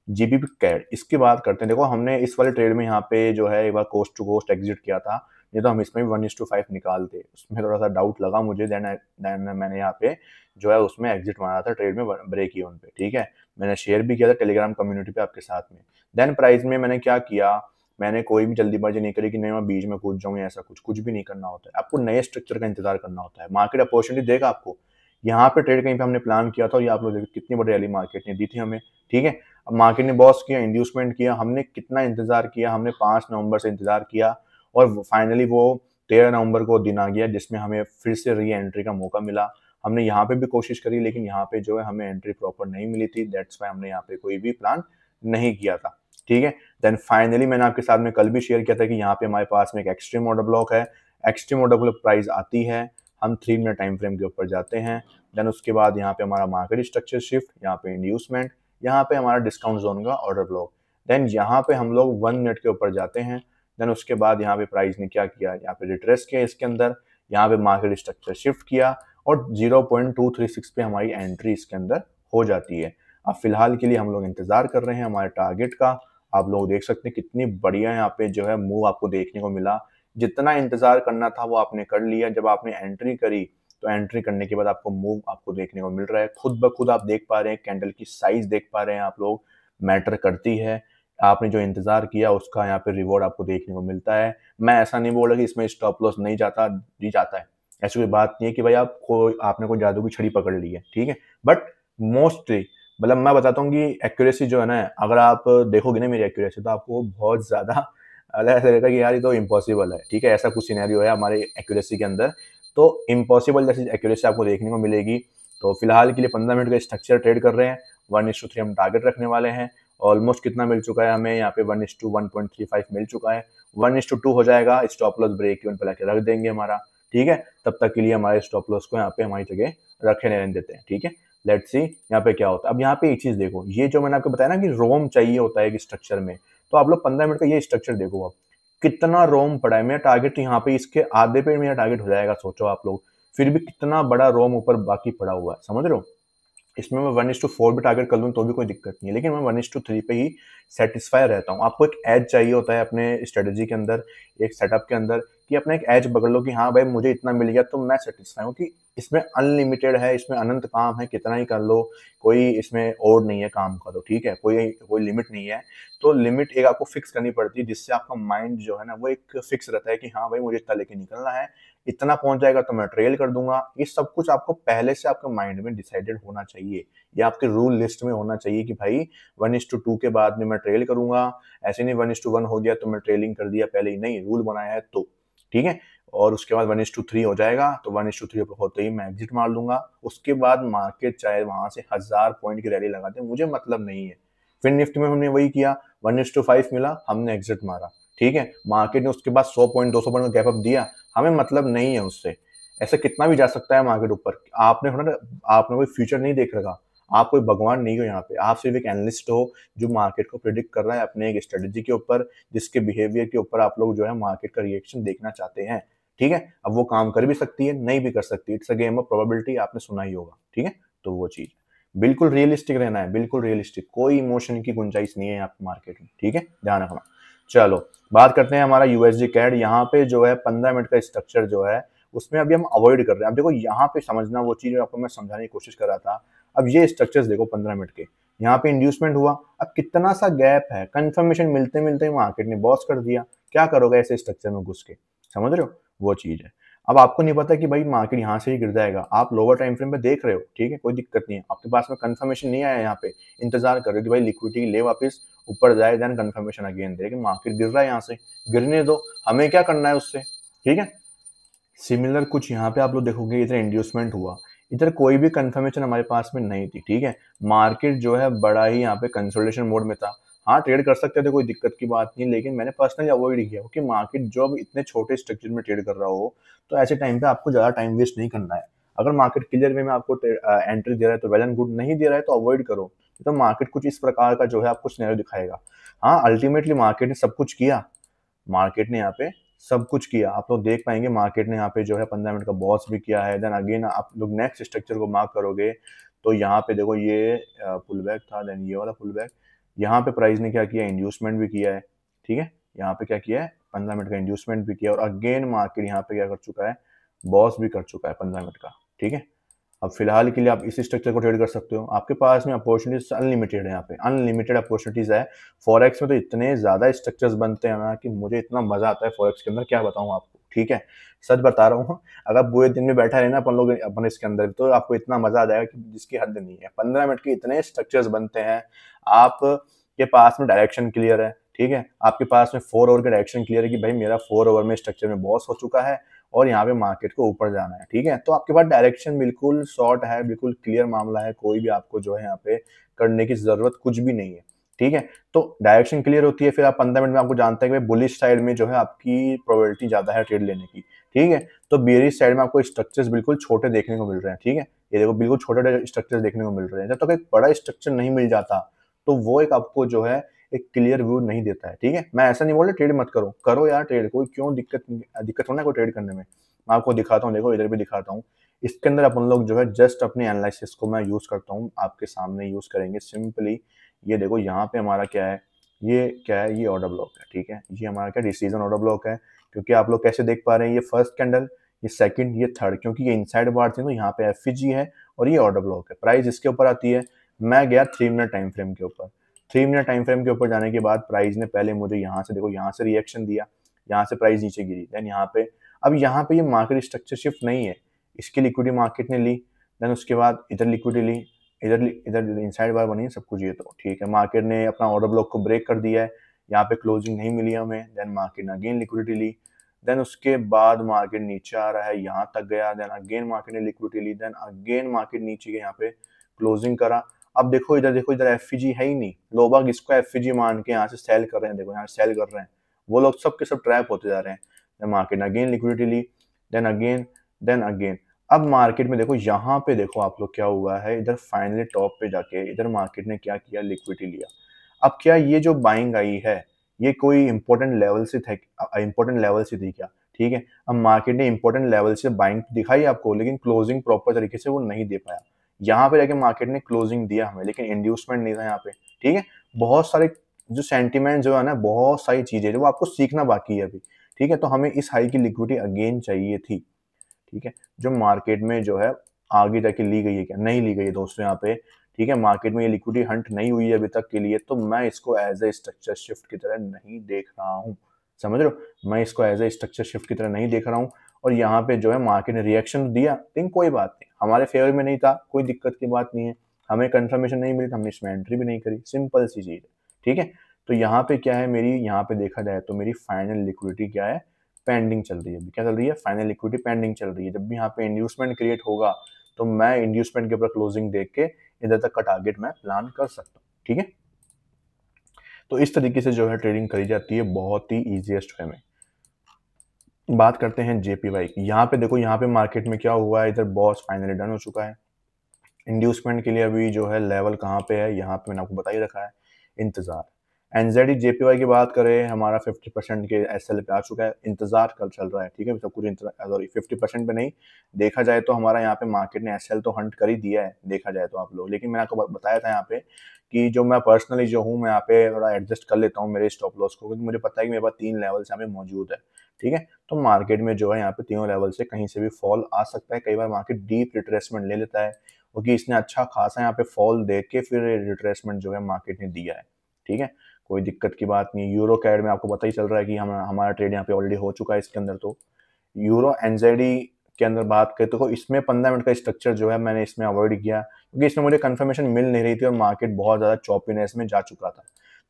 Speaker 1: जीबीपी कैड इसकी बात करते हैं। देखो हमने इस वाले ट्रेड में यहाँ पे जो है एक बार कोस्ट टू कोस्ट एग्जिट किया था, नहीं तो हम इसमें भी 1:5 निकालते। उसमें थोड़ा सा डाउट लगा मुझे, देन मैंने यहाँ पे जो है उसमें एग्जिट मारा था ट्रेड में ब्रेक इवन पे, ठीक है। मैंने शेयर भी किया था टेलीग्राम कम्युनिटी पे आपके साथ में। देन प्राइस में मैंने क्या किया, मैंने कोई भी जल्दीबाजी नहीं करी कि नहीं मैं बीच में कूद जाऊँ या ऐसा कुछ भी नहीं करना होता है। आपको नए स्ट्रक्चर का इंतजार करना होता है, मार्केट अपॉर्चुनिटी देगा आपको। यहाँ पे ट्रेड कहीं पे हमने प्लान किया था, और ये आप लोग देखो कितनी बड़ी रैली मार्केट ने दी थी हमें, ठीक है। अब मार्केट ने बॉस किया, इंड्यूसमेंट किया, हमने कितना इंतजार किया, हमने 5 नवंबर से इंतजार किया, और फाइनली वो 13 नवंबर को दिन आ गया जिसमें हमें फिर से री एंट्री का मौका मिला। हमने यहाँ पे भी कोशिश करी, लेकिन यहाँ पे जो है हमें एंट्री प्रॉपर नहीं मिली थी, दैट्स वाई हमने यहाँ पे कोई भी प्लान नहीं किया था, ठीक है। देन फाइनली मैंने आपके साथ में कल भी शेयर किया था कि यहाँ पे हमारे पास में एक एक्सट्रीम ऑर्डर ब्लॉक है। एक्सट्रीम ऑर्डर ब्लॉक प्राइस आती है, हम 3 मिनट टाइम फ्रेम के ऊपर जाते हैं। देन उसके बाद यहाँ पे हमारा मार्केट स्ट्रक्चर शिफ्ट, यहाँ पे इंड्यूसमेंट, यहाँ पे हमारा डिस्काउंट जोन का ऑर्डर ब्लॉक। देन यहाँ पे हम लोग 1 मिनट के ऊपर जाते हैं। देन उसके बाद यहाँ पे प्राइस ने क्या किया, यहाँ पे रिट्रेस किया इसके अंदर, यहाँ पे मार्केट स्ट्रक्चर शिफ्ट किया, और 0.236 पे हमारी एंट्री इसके अंदर हो जाती है। अब फिलहाल के लिए हम लोग इंतजार कर रहे हैं हमारे टारगेट का। आप लोग देख सकते हैं कितनी बढ़िया यहाँ पे जो है मूव आपको देखने को मिला। जितना इंतजार करना था वो आपने कर लिया। जब आपने एंट्री करी तो एंट्री करने के बाद आपको मूव आपको देखने को मिल रहा है, खुद ब खुद आप देख पा रहे हैं, कैंडल की साइज देख पा रहे हैं आप लोग, मैटर करती है। आपने जो इंतजार किया उसका यहाँ पे रिवॉर्ड आपको देखने को मिलता है। मैं ऐसा नहीं बोल रहा कि इसमें स्टॉप लॉस नहीं जाता, जी जाता है। ऐसी कोई बात नहीं है कि भाई आपने कोई जादू की छड़ी पकड़ ली है, ठीक है। बट मोस्टली मतलब मैं बताता हूँ कि एक्यूरेसी जो है ना, अगर आप देखोगे ना मेरी एक्यूरेसी, तो आपको बहुत ज्यादा ऐसा लगेगा कि यार ये तो इम्पॉसिबल है, ठीक है। ऐसा कुछ सिनेरियो है हमारे एक्यूरेसी के अंदर, तो इम्पॉसिबल जैसी एक्यूरेसी आपको देखने को मिलेगी। तो फिलहाल के लिए 15 मिनट का स्ट्रक्चर ट्रेड कर रहे हैं, 1:3 हम टारगेट रखने वाले हैं। ऑलमोस्ट कितना मिल चुका है हमें, यहाँ पे 1:1.35 मिल चुका है। 1:2 हो जाएगा, स्टॉप लॉस ब्रेक इवन पे लाके रख देंगे हमारा, ठीक है। तब तक के लिए हमारे स्टॉप लॉस को यहाँ पे हमारी जगह रखे रहने देते हैं, ठीक है। लेट्स सी यहाँ पे क्या होता है। अब यहाँ पे एक चीज देखो, ये जो मैंने आपको बताया ना कि रोम चाहिए होता है एक स्ट्रक्चर में, तो आप लोग 15 मिनट का ये स्ट्रक्चर देखो, आप कितना रोम पड़ा है। मेरा टारगेट यहाँ पे इसके आधे पे मेरा टारगेट हो जाएगा, सोचो आप लोग, फिर भी कितना बड़ा रोम ऊपर बाकी पड़ा हुआ है, समझ रहे हो। इसमें मैं 1:4 भी टारगेट कर लूँ तो भी कोई दिक्कत नहीं है, लेकिन मैं 1:3 पे ही सेटिस्फाई रहता हूँ। आपको एक एज चाहिए होता है अपने स्ट्रेटेजी के अंदर, एक सेटअप के अंदर, कि अपना एक एज पकड़ लो कि हाँ भाई मुझे इतना मिल गया तो मैं सेटिस्फाई हूँ, कि इसमें अनलिमिटेड है, इसमें अनंत काम है, कितना ही कर लो, कोई इसमें और नहीं है काम का, तो ठीक है, कोई कोई लिमिट नहीं है। तो लिमिट एक आपको फिक्स करनी पड़ती है, जिससे आपका माइंड जो है ना वो एक फिक्स रहता है कि हाँ भाई मुझे इतना लेके निकलना है, इतना पहुंच जाएगा तो मैं ट्रेल कर दूंगा। ये सब कुछ आपको पहले से आपके माइंड में डिसाइडेड होना चाहिए, या आपके रूल लिस्ट में होना चाहिए कि भाई 1:2 के बाद में मैं ट्रेल करूंगा। ऐसे नहीं 1:1 हो गया तो मैं ट्रेलिंग कर दिया पहले ही, नहीं, रूल बनाया है तो, ठीक है। और उसके बाद 1:3 हो जाएगा, तो 1:3 होते ही मैं एग्जिट मार लूंगा। उसके बाद मार्केट चाहे वहां से 1000 पॉइंट की रैली लगा दे, मुझे मतलब नहीं है। फिर निफ्टी में हमने वही किया, 1:5 मिला, हमने एग्जिट मारा, ठीक है। मार्केट ने उसके बाद 100 पॉइंट 200 पॉइंट का गैप अप दिया, हमें मतलब नहीं है उससे। ऐसा कितना भी जा सकता है मार्केट ऊपर। आपने थोड़ा ना, आपने कोई फ्यूचर नहीं देख रखा, आप कोई भगवान नहीं हो यहाँ पे, आप सिर्फ एक एनालिस्ट हो जो मार्केट को प्रिडिक्ट कर रहा है अपने एक स्ट्रेटेजी के ऊपर, जिसके बिहेवियर के ऊपर आप लोग जो है मार्केट का रिएक्शन देखना चाहते हैं, ठीक है। अब वो काम कर भी सकती है, नहीं भी कर सकती, it's a game of probability, आपने सुना ही होगा, ठीक है। तो वो चीज बिल्कुल रियलिस्टिक रहना है, बिल्कुल रियलिस्टिक, कोई इमोशन की गुंजाइश नहीं है यहाँ पे मार्केट में, ठीक है, ध्यान रखना। चलो बात करते हैं हमारा यूएसडी कैड। यहाँ पे जो है 15 मिनट का स्ट्रक्चर जो है उसमें अभी हम अवॉइड कर रहे हैं। अब देखो यहाँ पे समझना वो चीज आपको मैं समझाने की कोशिश कर रहा था। अब ये स्ट्रक्चर्स देखो 15 मिनट के, यहाँ पे इंड्यूसमेंट हुआ, अब कितना सा गैप है, कंफर्मेशन मिलते मिलते मार्केट ने बॉस कर दिया। क्या करोगे ऐसे स्ट्रक्चर में घुस के, समझ रहे हो, वो चीज है। अब आपको नहीं पता कि भाई मार्केट यहाँ से ही गिर जाएगा, आप लोअर टाइम फ्रेम पे देख रहे हो, ठीक है, कोई दिक्कत नहीं है, आपके पास में कंफर्मेशन नहीं आया, यहाँ पे इंतजार कर रहे हो कि भाई लिक्विडिटी ले वापस ऊपर जाए, देन कंफर्मेशन अगेन दे कि मार्केट गिर रहा है, यहाँ से गिरने दो, हमें क्या करना है उससे, ठीक है। सिमिलर कुछ यहाँ पे आप लोग देखोगे, इधर इंड्यूसमेंट हुआ, इधर कोई भी कंफर्मेशन हमारे पास में नहीं थी, ठीक है। मार्केट जो है बड़ा ही यहाँ पे कंसोलिडेशन मोड में था। हाँ ट्रेड कर सकते थे, कोई दिक्कत की बात नहीं, लेकिन मैंने पर्सनली अवॉइड किया, क्योंकि मार्केट जो अब इतने छोटे स्ट्रक्चर में ट्रेड कर रहा हो, तो ऐसे टाइम पे आपको ज्यादा टाइम वेस्ट नहीं करना है। अगर मार्केट क्लियर वे में आपको एंट्री दे रहा है तो वेल एंड गुड, नहीं दे रहा है तो अवॉइड करो। तो मार्केट कुछ इस प्रकार का जो है आपको सिनेरियो दिखाएगा। हाँ अल्टीमेटली मार्केट ने सब कुछ किया, मार्केट ने यहाँ पे सब कुछ किया, आप लोग देख पाएंगे मार्केट ने यहाँ पे जो है 15 मिनट का बॉस भी किया है। देन अगेन आप लोग नेक्स्ट स्ट्रक्चर को मार्क करोगे तो यहाँ पे देखो ये पुल बैक था, देन ये वाला पुल बैक, यहाँ पे प्राइस ने क्या किया, इंड्यूसमेंट भी किया है, ठीक है। यहाँ पे क्या किया है, 15 मिनट का इंड्यूसमेंट भी किया, और अगेन मार्केट यहाँ पे क्या कर चुका है, बॉस भी कर चुका है 15 मिनट का, ठीक है। अब फिलहाल के लिए आप इसी स्ट्रक्चर को ट्रेड कर सकते हो, आपके पास में अपॉर्चुनिटीज अनलिमिटेड है, यहाँ पे अनलिमिटेड अपॉर्चुनिटीज है। फॉरेक्स में तो इतने ज्यादा स्ट्रक्चर्स बनते हैं ना कि मुझे इतना मजा आता है फॉरेक्स के अंदर, क्या बताऊं आपको, ठीक है, सच बता रहा हूँ। अगर बुरे दिन में बैठा रहे ना अपन लोग अपन इसके अंदर, तो आपको इतना मजा आ जाएगा कि जिसकी हद नहीं है। 15 मिनट के इतने स्ट्रक्चर्स बनते हैं, आपके पास में डायरेक्शन क्लियर है, ठीक है, आपके पास में 4 ओवर का डायरेक्शन क्लियर है कि भाई मेरा 4 ओवर में स्ट्रक्चर में बॉस हो चुका है और यहाँ पे मार्केट को ऊपर जाना है, ठीक है। तो आपके पास डायरेक्शन बिल्कुल शॉर्ट है, बिल्कुल क्लियर मामला है, कोई भी आपको जो है यहाँ पे करने की जरूरत कुछ भी नहीं है, ठीक है। तो डायरेक्शन क्लियर होती है, फिर आप 15 मिनट में आपको जानते हैं कि बुलिश साइड में जो है आपकी प्रोबेबिलिटी ज्यादा है ट्रेड लेने की, ठीक है। तो बेरिश साइड में आपको स्ट्रक्चर्स बिल्कुल छोटे देखने को मिल रहे हैं, ठीक है, ये देखो बिल्कुल छोटे स्ट्रक्चर्स देखने को मिल रहे हैं। जब तक एक बड़ा स्ट्रक्चर नहीं मिल जाता तो वो एक आपको जो है एक क्लियर व्यू नहीं देता है, ठीक है। मैं ऐसा नहीं बोल रहा ट्रेड मत करो, करो यार ट्रेड, कोई क्यों दिक्कत होना है कोई ट्रेड करने में। मैं आपको दिखाता हूँ, देखो इधर भी दिखाता हूँ। इसके अंदर अपन लोग जो है जस्ट अपने एनालिसिस को मैं यूज करता हूँ, आपके सामने यूज करेंगे सिंपली। ये देखो यहाँ पे हमारा क्या है, ये क्या है, ये ऑर्डर ब्लॉक है, ठीक है, ये हमारा क्या डिसीजन ऑर्डर ब्लॉक है। क्योंकि आप लोग कैसे देख पा रहे हैं, ये फर्स्ट कैंडल, ये सेकंड, ये थर्ड, क्योंकि ये इनसाइड बार थी तो यहाँ पे एफजी है और ये ऑर्डर ब्लॉक है। प्राइस इसके ऊपर आती है, मैं गया 3 मिनट टाइम फ्रेम के ऊपर। 3 मिनट टाइम फ्रेम के ऊपर जाने के बाद प्राइस ने पहले मुझे यहाँ से देखो, यहाँ से रिएक्शन दिया, यहाँ से प्राइस नीचे गिरी, देन यहाँ पे, अब यहाँ पे ये मार्केट स्ट्रक्चर शिफ्ट नहीं है, इसकी लिक्विडिटी मार्केट ने ली, देन उसके बाद इधर लिक्विडिटी ली, इधर इधर इनसाइड बार बनी है सब कुछ, ये तो ठीक है। मार्केट ने अपना ऑर्डर ब्लॉक को ब्रेक कर दिया है, यहाँ पे क्लोजिंग नहीं मिली हमें, देन मार्केट ने अगेन लिक्विडिटी ली, देन उसके बाद मार्केट नीचे आ रहा है, यहाँ तक गया, देन अगेन मार्केट ने लिक्विडिटी ली, देन अगेन मार्केट नीचे गया, यहाँ पे क्लोजिंग करा। अब देखो इधर एफजी है ही नहीं, लोग इसको एफजी मान के यहाँ से सेल कर रहे हैं, देखो यहाँ सेल कर रहे हैं, वो लोग सब के सब ट्रैप होते जा रहे हैं। देन मार्केट ने अगेन लिक्विडिटी ली, देन अगेन। अब मार्केट में देखो, यहाँ पे देखो आप लोग क्या हुआ है, इधर फाइनली टॉप पे जाके इधर मार्केट ने क्या किया, लिक्विडिटी लिया। अब क्या ये जो बाइंग आई है ये कोई इंपॉर्टेंट लेवल से थी क्या, ठीक है। अब मार्केट ने इंपॉर्टेंट लेवल से बाइंग दिखाई आपको, लेकिन क्लोजिंग प्रॉपर तरीके से वो नहीं दे पाया। यहाँ पे जाके मार्केट ने क्लोजिंग दिया हमें, लेकिन इंड्यूसमेंट नहीं था यहाँ पे, ठीक है। बहुत सारे जो सेंटीमेंट जो है ना, बहुत सारी चीजें जो वो आपको सीखना बाकी है अभी, ठीक है। तो हमें इस हाई की लिक्विडिटी अगेन चाहिए थी, ठीक है, जो मार्केट में जो है आगे जाके ली गई है, क्या नहीं ली गई है दोस्तों यहाँ पे, ठीक है। मार्केट में ये लिक्विडिटी हंट नहीं हुई है अभी तक के लिए, तो मैं इसको एज ए स्ट्रक्चर शिफ्ट की तरह नहीं देख रहा हूँ, समझ रहे हो, मैं इसको एज ए स्ट्रक्चर शिफ्ट की तरह नहीं देख रहा हूँ। और यहाँ पे जो है मार्केट ने रिएक्शन दिया, लेकिन कोई बात नहीं, हमारे फेवर में नहीं था, कोई दिक्कत की बात नहीं है, हमें कंफर्मेशन नहीं मिली, हमने इसमें एंट्री भी नहीं करी, सिंपल सी चीज है, ठीक है। तो यहाँ पे क्या है मेरी, यहाँ पे देखा जाए तो मेरी फाइनल लिक्विडिटी क्या है, पेंडिंग चल रही है। अभी क्या चल रही है? फाइनल लिक्विडिटी पेंडिंग चल रही है। जब भी यहाँ पे इंड्यूसमेंट क्रिएट होगा तो मैं इंड्यूसमेंट के ऊपर क्लोजिंग देख के इधर तक का टारगेट मैं प्लान कर सकता हूँ। ठीक है, तो इस तरीके से जो है ट्रेडिंग करी जाती है बहुत ही ईजीएस्ट वे में। बात करते हैं जेपीवाई की। यहाँ पे देखो, यहाँ पे मार्केट में क्या हुआ है, इधर बॉस फाइनली डन हो चुका है। इंड्यूसमेंट के लिए अभी जो है लेवल कहाँ पे है, यहाँ पे मैंने आपको बता ही रखा है, इंतजार। एनजेडी जेपीवाई की बात करें, हमारा 50% के एसएल पे आ चुका है, इंतजार कल चल रहा है। ठीक है, सब कुछ सॉरी 50% पे नहीं, देखा जाए तो हमारा यहाँ पे मार्केट ने एसएल तो हंट कर ही दिया है देखा जाए तो आप लोग। लेकिन मैंने आपको बताया था यहाँ पे कि जो मैं पर्सनली जो हूँ, मैं यहाँ पे थोड़ा एडजस्ट कर लेता हूँ मेरे स्टॉप लॉस को, क्योंकि मुझे पता है कि मेरे पास 3 लेवल्स यहाँ पे मौजूद है। ठीक है, तो मार्केट में जो है यहाँ पे तीनों लेवल से कहीं से भी फॉल आ सकता है। कई बार मार्केट डीप रिट्रेसमेंट ले लेता है, क्योंकि इसने अच्छा खासा यहाँ पे फॉल देख के फिर रिट्रेसमेंट जो है मार्केट ने दिया है। ठीक है, कोई दिक्कत की बात नहीं। यूरो कैड में आपको पता ही चल रहा है कि हमारा ट्रेड यहाँ पे ऑलरेडी हो चुका है इसके अंदर। तो यूरो एनजेडी के अंदर बात करें तो इसमें 15 मिनट का स्ट्रक्चर जो है मैंने इसमें अवॉइड किया, क्योंकि इसमें मुझे कंफर्मेशन मिल नहीं रही थी और मार्केट बहुत ज़्यादा चॉपीनेस में जा चुका था,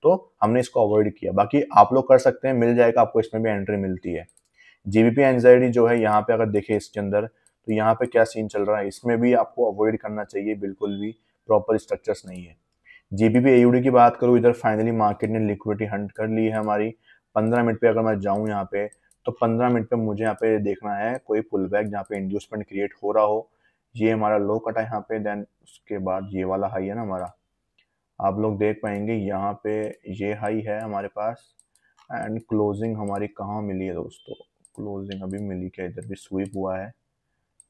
Speaker 1: तो हमने इसको अवॉइड किया। बाकी आप लोग कर सकते हैं, मिल जाएगा आपको, इसमें भी एंट्री मिलती है। जीबीपी एनजेडी जो है यहाँ पे अगर देखें इसके अंदर, तो यहाँ पे क्या सीन चल रहा है, इसमें भी आपको अवॉइड करना चाहिए, बिल्कुल भी प्रॉपर स्ट्रक्चर्स नहीं है। जीबीपी एयूडी की बात करूँ, इधर फाइनली मार्केट ने लिक्विडिटी हंट कर ली है हमारी। 15 मिनट पे अगर मैं जाऊँ यहाँ पे, तो 15 मिनट पे मुझे यहाँ पे देखना है कोई पुल बैक जहाँ पे इंड्यूसमेंट क्रिएट हो रहा हो। ये हमारा लो कटा है यहाँ पे, देन उसके बाद ये वाला हाई है ना हमारा, आप लोग देख पाएंगे यहाँ पे ये हाई है हमारे पास। एंड क्लोजिंग हमारी कहाँ मिली है दोस्तों, क्लोजिंग अभी मिली क्या, इधर भी स्वीप हुआ है।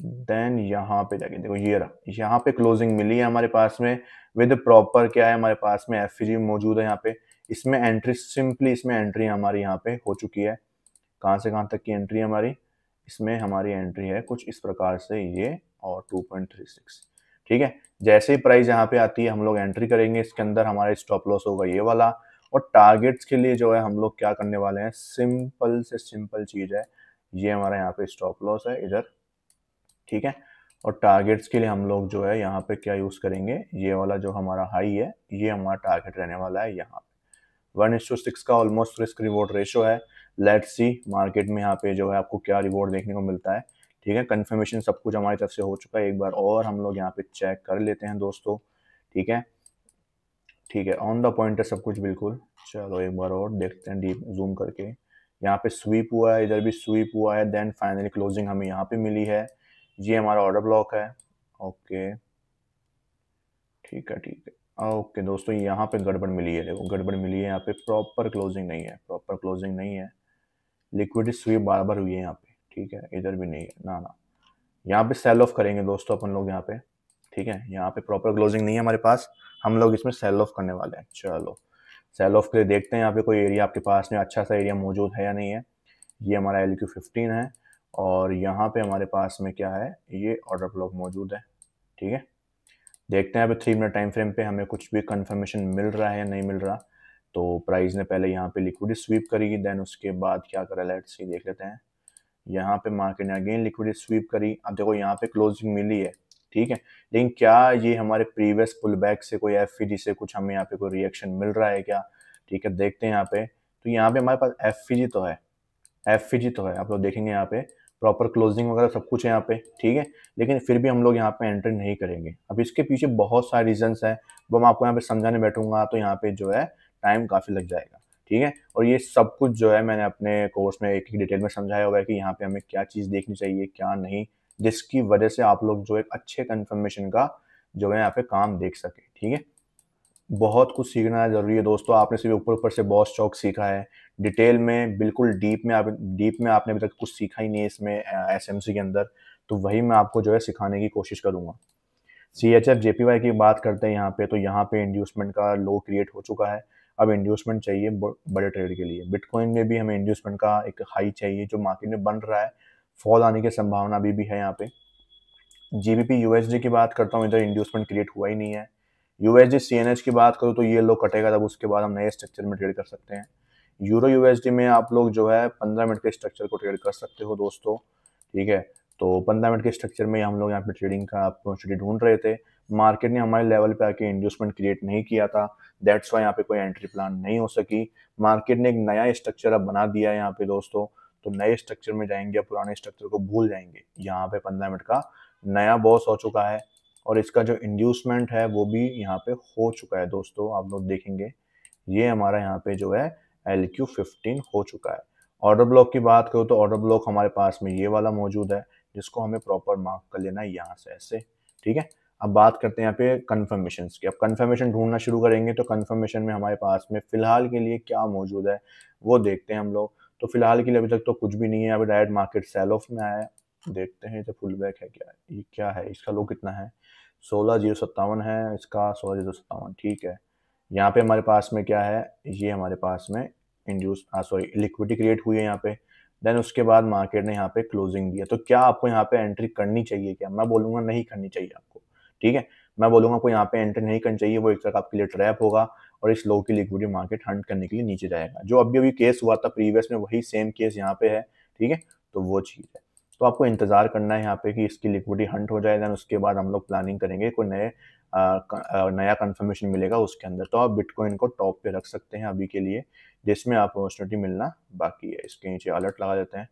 Speaker 1: देन यहाँ पे जाके देखो, ये रहा, यहाँ पे क्लोजिंग मिली है हमारे पास में विद प्रॉपर क्या है हमारे पास में एफजी मौजूद है यहाँ पे। इसमें एंट्री सिंपली, इसमें एंट्री हमारी यहाँ पे हो चुकी है। कहाँ से कहाँ तक की एंट्री हमारी, इसमें हमारी एंट्री है कुछ इस प्रकार से ये, और 2.36। ठीक है, जैसे ही प्राइस यहाँ पे आती है हम लोग एंट्री करेंगे इसके अंदर, हमारा स्टॉप लॉस होगा ये वाला। और टारगेट्स के लिए जो है हम लोग क्या करने वाले हैं, सिंपल से सिंपल चीज़ है, ये हमारा यहाँ पे स्टॉप लॉस है इधर। ठीक है, और टारगेट्स के लिए हम लोग जो है यहाँ पे क्या यूज़ करेंगे, ये वाला जो हमारा हाई है ये हमारा टारगेट रहने वाला है यहाँ पे। 1:6 का ऑलमोस्ट रिस्क रिवॉर्ड रेशो है। लेट्स सी मार्केट में यहाँ पे जो है आपको क्या रिवॉर्ड देखने को मिलता है। ठीक है, कंफर्मेशन सब कुछ हमारी तरफ से हो चुका है, एक बार और हम लोग यहाँ पे चेक कर लेते हैं दोस्तों। ठीक है, ठीक है, ऑन द पॉइंट है सब कुछ बिल्कुल। चलो एक बार और देखते हैं डीप जूम करके। यहाँ पे स्वीप हुआ है, इधर भी स्वीप हुआ है, देन फाइनली क्लोजिंग हमें यहाँ पे मिली है। ये हमारा ऑर्डर ब्लॉक है। ओके ठीक है, ठीक है, ओके दोस्तों, यहाँ पे गड़बड़ मिली है, देखो गड़बड़ मिली है यहाँ पे, प्रॉपर क्लोजिंग नहीं है, प्रॉपर क्लोजिंग नहीं है। लिक्विडिटी स्वीप बार बार हुई है यहाँ पे। ठीक है, इधर भी नहीं है ना ना, यहाँ पे सेल ऑफ करेंगे दोस्तों अपन लोग यहाँ पे। ठीक है, यहाँ पे प्रॉपर क्लोजिंग नहीं है हमारे पास, हम लोग इसमें सेल ऑफ करने वाले हैं। चलो सेल ऑफ के लिए देखते हैं यहाँ पे कोई एरिया आपके पास में अच्छा सा एरिया मौजूद है या नहीं है। ये हमारा LQ15 है, और यहाँ पे हमारे पास में क्या है, ये ऑर्डर ब्लॉक मौजूद है। ठीक है, देखते हैं अभी 3 मिनट टाइम फ्रेम पे हमें कुछ भी कंफर्मेशन मिल रहा है या नहीं मिल रहा। तो प्राइस ने पहले यहाँ पे लिक्विडिटी स्वीप करी, देन उसके बाद क्या करा, लेट्स सी देख लेते हैं। यहाँ पे मार्केट ने अगेन लिक्विडिटी स्वीप करी। अब देखो यहाँ पे क्लोजिंग मिली है। ठीक है, लेकिन क्या ये हमारे प्रीवियस पुल बैक से कोई एफईजी से कुछ हमें यहाँ पे कोई रिएक्शन मिल रहा है क्या। ठीक है, देखते हैं यहाँ पे। तो यहाँ पे हमारे पास एफईजी तो है, एफईजी तो है, आप लोग देखेंगे यहाँ पे प्रॉपर क्लोजिंग वगैरह सब कुछ है यहाँ पे। ठीक है, लेकिन फिर भी हम लोग यहाँ पे एंट्री नहीं करेंगे। अब इसके पीछे बहुत सारे रीजंस है, वो मैं आपको यहाँ पे समझाने बैठूंगा तो यहाँ पे जो है टाइम काफ़ी लग जाएगा। ठीक है, और ये सब कुछ जो है मैंने अपने कोर्स में एक डिटेल में समझाया हुआ है कि यहाँ पे हमें क्या चीज़ देखनी चाहिए क्या नहीं, जिसकी वजह से आप लोग जो एक अच्छे कन्फर्मेशन का जो है यहाँ पे काम देख सके। ठीक है, बहुत कुछ सीखना ज़रूरी है दोस्तों। आपने सिर्फ ऊपर ऊपर से बॉस चौक सीखा है, डिटेल में बिल्कुल डीप में आपने अभी तक कुछ सीखा ही नहीं है इसमें एसएमसी के अंदर। तो वही मैं आपको जो है सिखाने की कोशिश करूँगा। CHF JPY की बात करते हैं यहाँ पे, तो यहाँ पे इंड्यूसमेंट का लो क्रिएट हो चुका है। अब इंड्यूसमेंट चाहिए बड़े ट्रेड के लिए। बिटकॉइन में भी हमें इंड्यूसमेंट का एक हाई चाहिए जो मार्केट में बन रहा है, फॉल आने की संभावना अभी भी है यहाँ पे। GBP USD की बात करता हूँ, इधर इंड्यूसमेंट क्रिएट हुआ ही नहीं है। USD CNH की बात करूँ तो ये लो कटेगा, तब उसके बाद हम नए स्ट्रक्चर में ट्रेड कर सकते हैं। यूरो USD में आप लोग जो है 15 मिनट के स्ट्रक्चर को ट्रेड कर सकते हो दोस्तों। ठीक है, तो 15 मिनट के स्ट्रक्चर में हम लोग यहाँ पे ट्रेडिंग का अपॉर्चुनिटी ढूंढ रहे थे। मार्केट ने हमारे लेवल पे आके इंड्यूसमेंट क्रिएट नहीं किया था, दैट्स वाई यहाँ पे कोई एंट्री प्लान नहीं हो सकी। मार्केट ने एक नया स्ट्रक्चर अब बना दिया है यहाँ पे दोस्तों, तो नए स्ट्रक्चर में जाएंगे या पुराने स्ट्रक्चर को भूल जाएंगे। यहाँ पे 15 मिनट का नया बॉस हो चुका है और इसका जो इंड्यूसमेंट है वो भी यहाँ पे हो चुका है दोस्तों। आप लोग देखेंगे ये हमारा यहाँ पे जो है LQ15 हो चुका है। ऑर्डर ब्लॉक की बात करूँ तो ऑर्डर ब्लॉक हमारे पास में ये वाला मौजूद है, जिसको हमें प्रॉपर मार्क कर लेना है यहाँ से ऐसे, ठीक है। अब बात करते हैं यहाँ पे कंफर्मेशन की। अब कंफर्मेशन ढूंढना शुरू करेंगे तो कंफर्मेशन में हमारे पास में फिलहाल के लिए क्या मौजूद है वो देखते हैं हम लोग। तो फिलहाल के लिए अभी तक तो कुछ भी नहीं है, अभी डायरेक्ट मार्केट सेल ऑफ में आया है। देखते हैं तो फुल बैक है क्या, ये क्या है, इसका लो कितना है, 16,057 है इसका, 16,057, ठीक है। यहाँ पे हमारे पास में क्या है, ये हमारे पास में लिक्विडिटी क्रिएट हुई है यहाँ पे। देन उसके बाद मार्केट ने यहाँ पे क्लोजिंग दिया। तो क्या आपको यहाँ पे एंट्री करनी चाहिए क्या? मैं बोलूँगा नहीं करनी चाहिए आपको, ठीक है। मैं बोलूँगा आपको यहाँ पे एंट्री नहीं करनी चाहिए, वो एक तरह आपके लिए ट्रैप होगा और इस लो की लिक्विडिटी मार्केट हंट करने के लिए नीचे जाएगा। जो अभी केस हुआ था प्रीवियस में, वही सेम केस यहाँ पे है, ठीक है। तो वो चीज़ है, तो आपको इंतजार करना है यहाँ पे कि इसकी लिक्विडिटी हंट हो जाए। देन उसके बाद हम लोग प्लानिंग करेंगे, कोई नया कंफर्मेशन मिलेगा उसके अंदर। तो आप बिटकॉइन को टॉप पे रख सकते हैं अभी के लिए, जिसमें अपॉर्चुनिटी मिलना बाकी है। इसके नीचे अलर्ट लगा देते हैं,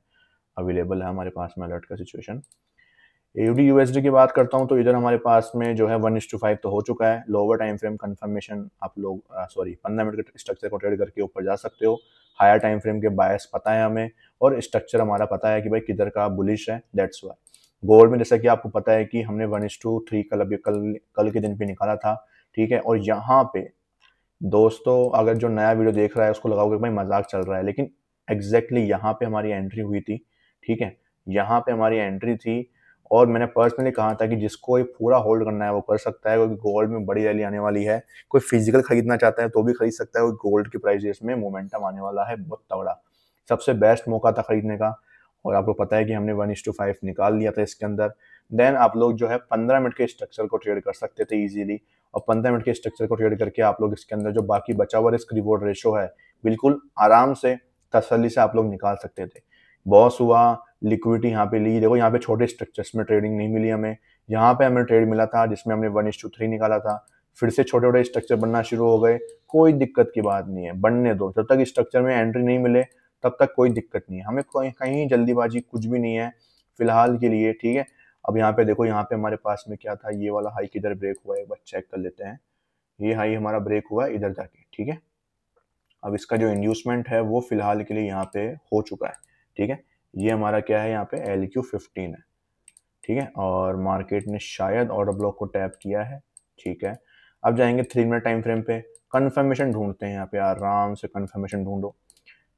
Speaker 1: अवेलेबल है हमारे पास में अलर्ट का सिचुएशन। AUD USD की बात करता हूँ तो इधर हमारे पास में जो है 1:5 तो हो चुका है। लोअर टाइम फ्रेम कंफर्मेशन आप लोग 15 मिनट के स्ट्रक्चर को ट्रेड करके ऊपर जा सकते हो। हायर टाइम फ्रेम के बायस पता है हमें और स्ट्रक्चर हमारा पता है कि भाई किधर का बुलिश है, दैट्स वाई। गोल्ड में जैसा कि आपको पता है कि हमने 1:3 कल के दिन पे निकाला था, ठीक है। और यहाँ पे दोस्तों अगर जो नया वीडियो देख रहा है उसको लगाओगे भाई मजाक चल रहा है, लेकिन एग्जैक्टली यहाँ पे हमारी एंट्री हुई थी, ठीक है। यहाँ पे हमारी एंट्री थी और मैंने पर्सनली कहा था कि जिसको ये पूरा होल्ड करना है वो कर सकता है, क्योंकि गोल्ड में बड़ी रैली आने वाली है। कोई फिजिकल खरीदना चाहता है तो भी खरीद सकता है, क्योंकि गोल्ड की प्राइस में मोमेंटम आने वाला है बहुत तगड़ा। सबसे बेस्ट मौका था खरीदने का और आपको पता है कि हमने 1:5 निकाल लिया था इसके अंदर। देन आप लोग जो है 15 मिनट के स्ट्रक्चर को ट्रेड कर सकते थे इजीली, और 15 मिनट के स्ट्रक्चर को ट्रेड करके आप लोग इसके अंदर जो बाकी बचा हुआ रिस्क रिवॉर्ड रेशो है बिल्कुल आराम से तसल्ली से आप लोग निकाल सकते थे। बॉस हुआ, लिक्विडिटी यहाँ पे ली, देखो यहाँ पे छोटे स्ट्रक्चर्स में ट्रेडिंग नहीं मिली हमें, यहाँ पे हमें ट्रेड मिला था जिसमें हमने 1:3 निकाला था। फिर से छोटे छोटे स्ट्रक्चर बनना शुरू हो गए, कोई दिक्कत की बात नहीं है, बनने दो। जब तक स्ट्रक्चर में एंट्री नहीं मिले तब तक कोई दिक्कत नहीं है, हमें कहीं जल्दीबाजी कुछ भी नहीं है फिलहाल के लिए, ठीक है। अब यहाँ पे देखो, यहाँ पे हमारे पास में क्या था, ये वाला हाई किधर ब्रेक हुआ है एक बार चेक कर लेते हैं। ये हाई हमारा ब्रेक हुआ है इधर जाके, ठीक है। अब इसका जो इंड्यूसमेंट है वो फिलहाल के लिए यहाँ पे हो चुका है, ठीक है। ये हमारा क्या है, यहाँ पे LQ15 है, ठीक है। और मार्केट ने शायद ऑर्डर ब्लॉक को टैप किया है, ठीक है। अब जाएंगे 3 मिनट टाइम फ्रेम पे, कंफर्मेशन ढूंढते हैं यहाँ पे, आराम से कंफर्मेशन ढूंढो।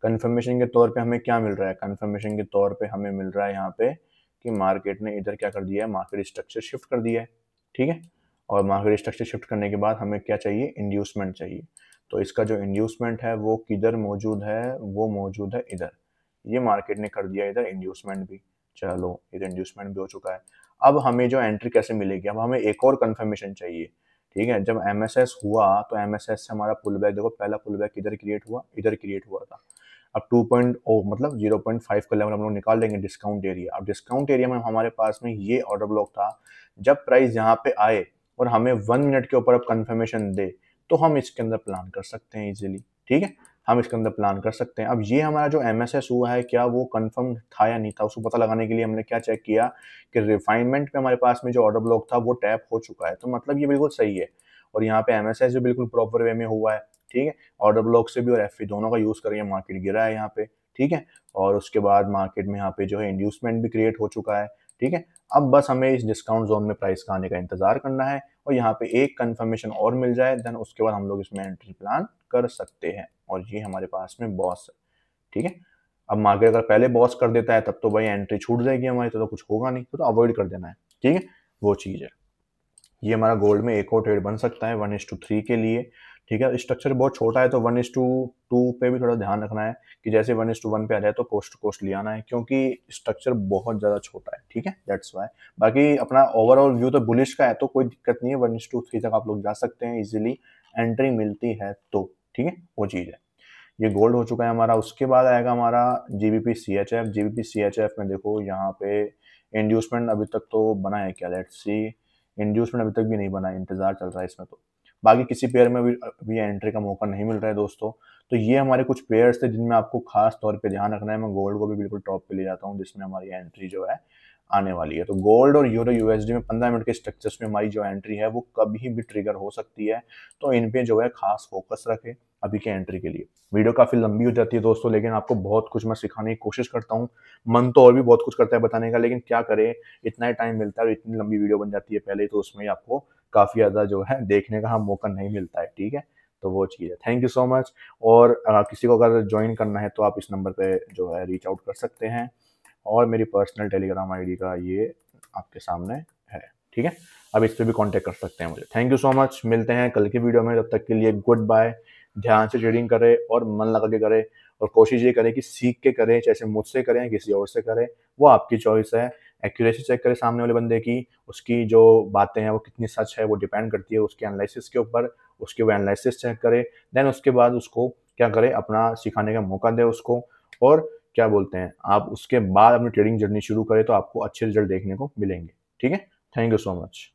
Speaker 1: कंफर्मेशन के तौर पे हमें क्या मिल रहा है, कंफर्मेशन के तौर पे हमें मिल रहा है यहाँ पे कि मार्केट ने इधर क्या कर दिया है, मार्केट स्ट्रक्चर शिफ्ट कर दिया है, ठीक है। और मार्केट स्ट्रक्चर शिफ्ट करने के बाद हमें क्या चाहिए, इंड्यूसमेंट चाहिए। तो इसका जो इंड्यूसमेंट है वो किधर मौजूद है, वो मौजूद है इधर। ये मार्केट ने कर दिया इधर इंड्यूसमेंट भी, चलो इधर इंड्यूसमेंट भी हो चुका है। अब हमें जो एंट्री कैसे मिलेगी, अब हमें एक और कंफर्मेशन चाहिए, ठीक है। जब MSS हुआ तो MSS से हमारा पुल बैक, देखो पहला पुल बैक किधर क्रिएट हुआ, इधर क्रिएट हुआ था। अब 2.0 मतलब 0.5 का लेवल हम लोग निकाल लेंगे डिस्काउंट एरिया। अब डिस्काउंट एरिया में हमारे पास में ये ऑर्डर ब्लॉक था, जब प्राइस यहाँ पे आए और हमें 1 मिनट के ऊपर अब कंफर्मेशन दे तो हम इसके अंदर प्लान कर सकते हैं इजीली, ठीक है। हम इसके अंदर प्लान कर सकते हैं। अब ये हमारा जो MSS हुआ है क्या वो कंफर्म था या नहीं था, उसको पता लगाने के लिए हमने क्या चेक किया कि रिफाइनमेंट पे हमारे पास में जो ऑर्डर ब्लॉक था वो टैप हो चुका है, तो मतलब ये बिल्कुल सही है। और यहाँ पे MSS भी बिल्कुल प्रॉपर वे में हुआ है, ठीक है। ऑर्डर ब्लॉक से भी और FE दोनों का यूज करके मार्केट गिरा है यहाँ पे, ठीक है। और उसके बाद मार्केट में यहाँ पे जो है इंड्यूसमेंट भी क्रिएट हो चुका है, ठीक है। अब बस हमें इस डिस्काउंट जोन में प्राइस का आने का इंतजार करना है और यहाँ पे एक कंफर्मेशन और मिल जाए, देन उसके बाद हम लोग इसमें एंट्री प्लान कर सकते हैं। और ये हमारे पास में बॉस है, ठीक है। अब मार्केट अगर पहले बॉस कर देता है तब तो भाई एंट्री छूट जाएगी हमारी, तो कुछ होगा नहीं, तो अवॉइड कर देना है, ठीक है। वो चीज़ है। ये हमारा गोल्ड में एक और ट्रेड बन सकता है 1:3 के लिए, ठीक है। स्ट्रक्चर बहुत छोटा है तो 1:2 पे भी थोड़ा ध्यान रखना है कि जैसे 1:1 पे आ जाए तो कोस्ट टू कोस्ट ले आना है, क्योंकि स्ट्रक्चर बहुत ज़्यादा छोटा है, ठीक है, दैट्स वाई। बाकी अपना ओवरऑल व्यू तो बुलिश का है, तो कोई दिक्कत नहीं है, 1:3 तक आप लोग जा सकते हैं इजीली, एंट्री मिलती है तो, ठीक है, वो चीज़ है। ये गोल्ड हो चुका है हमारा। उसके बाद आएगा हमारा GBP CHF। GBP CHF में देखो यहाँ पे इंड्यूसमेंट अभी तक तो बना है क्या, लेट्स सी। इंड्यूसमेंट अभी तक भी नहीं बना है, इंतजार चल रहा है इसमें तो। बाकी किसी पेयर में भी एंट्री का मौका नहीं मिल रहा है दोस्तों। तो ये हमारे कुछ पेयर्स थे जिनमें आपको खास तौर पे ध्यान रखना है। मैं गोल्ड को भी बिल्कुल टॉप पे ले जाता हूँ जिसमें हमारी एंट्री जो है आने वाली है। तो गोल्ड और यूरो यूएसडी में 15 मिनट के स्ट्रक्चर्स में हमारी जो एंट्री है वो कभी भी ट्रिगर हो सकती है। तो इन पे जो है खास फोकस रखें अभी के एंट्री के लिए। वीडियो काफ़ी लंबी हो जाती है दोस्तों, लेकिन आपको बहुत कुछ मैं सिखाने की कोशिश करता हूँ। मन तो और भी बहुत कुछ करता है बताने का, लेकिन क्या करें, इतना ही टाइम मिलता है और इतनी लंबी वीडियो बन जाती है पहले ही, तो उसमें आपको काफ़ी ज़्यादा जो है देखने का मौका नहीं मिलता है, ठीक है? तो वो चीज़ है। Thank you so much. और किसी को अगर ज्वाइन करना है तो आप इस नंबर पे जो है रीच आउट कर सकते हैं, और मेरी पर्सनल टेलीग्राम आईडी का ये आपके सामने है, ठीक है? अब इस पे भी कांटेक्ट कर सकते हैं मुझे। Thank you so much. मिलते हैं कल की वीडियो में, तब तक के लिए गुड बाय। ध्यान से ट्रेडिंग करें और मन लगा के करें, और कोशिश ये करें कि सीख के करें, चाहे मुझसे करें या किसी और से करें, वो आपकी चॉइस है। एक्यूरेसी चेक करें सामने वाले बंदे की, उसकी जो बातें हैं वो कितनी सच है, वो डिपेंड करती है उसके एनालिसिस के ऊपर। उसके वो एनालिसिस चेक करें, देन उसके बाद उसको क्या करें, अपना सिखाने का मौका दें उसको, और क्या बोलते हैं, आप उसके बाद अपनी ट्रेडिंग जर्नी शुरू करें तो आपको अच्छे रिजल्ट देखने को मिलेंगे, ठीक है? Thank you so much.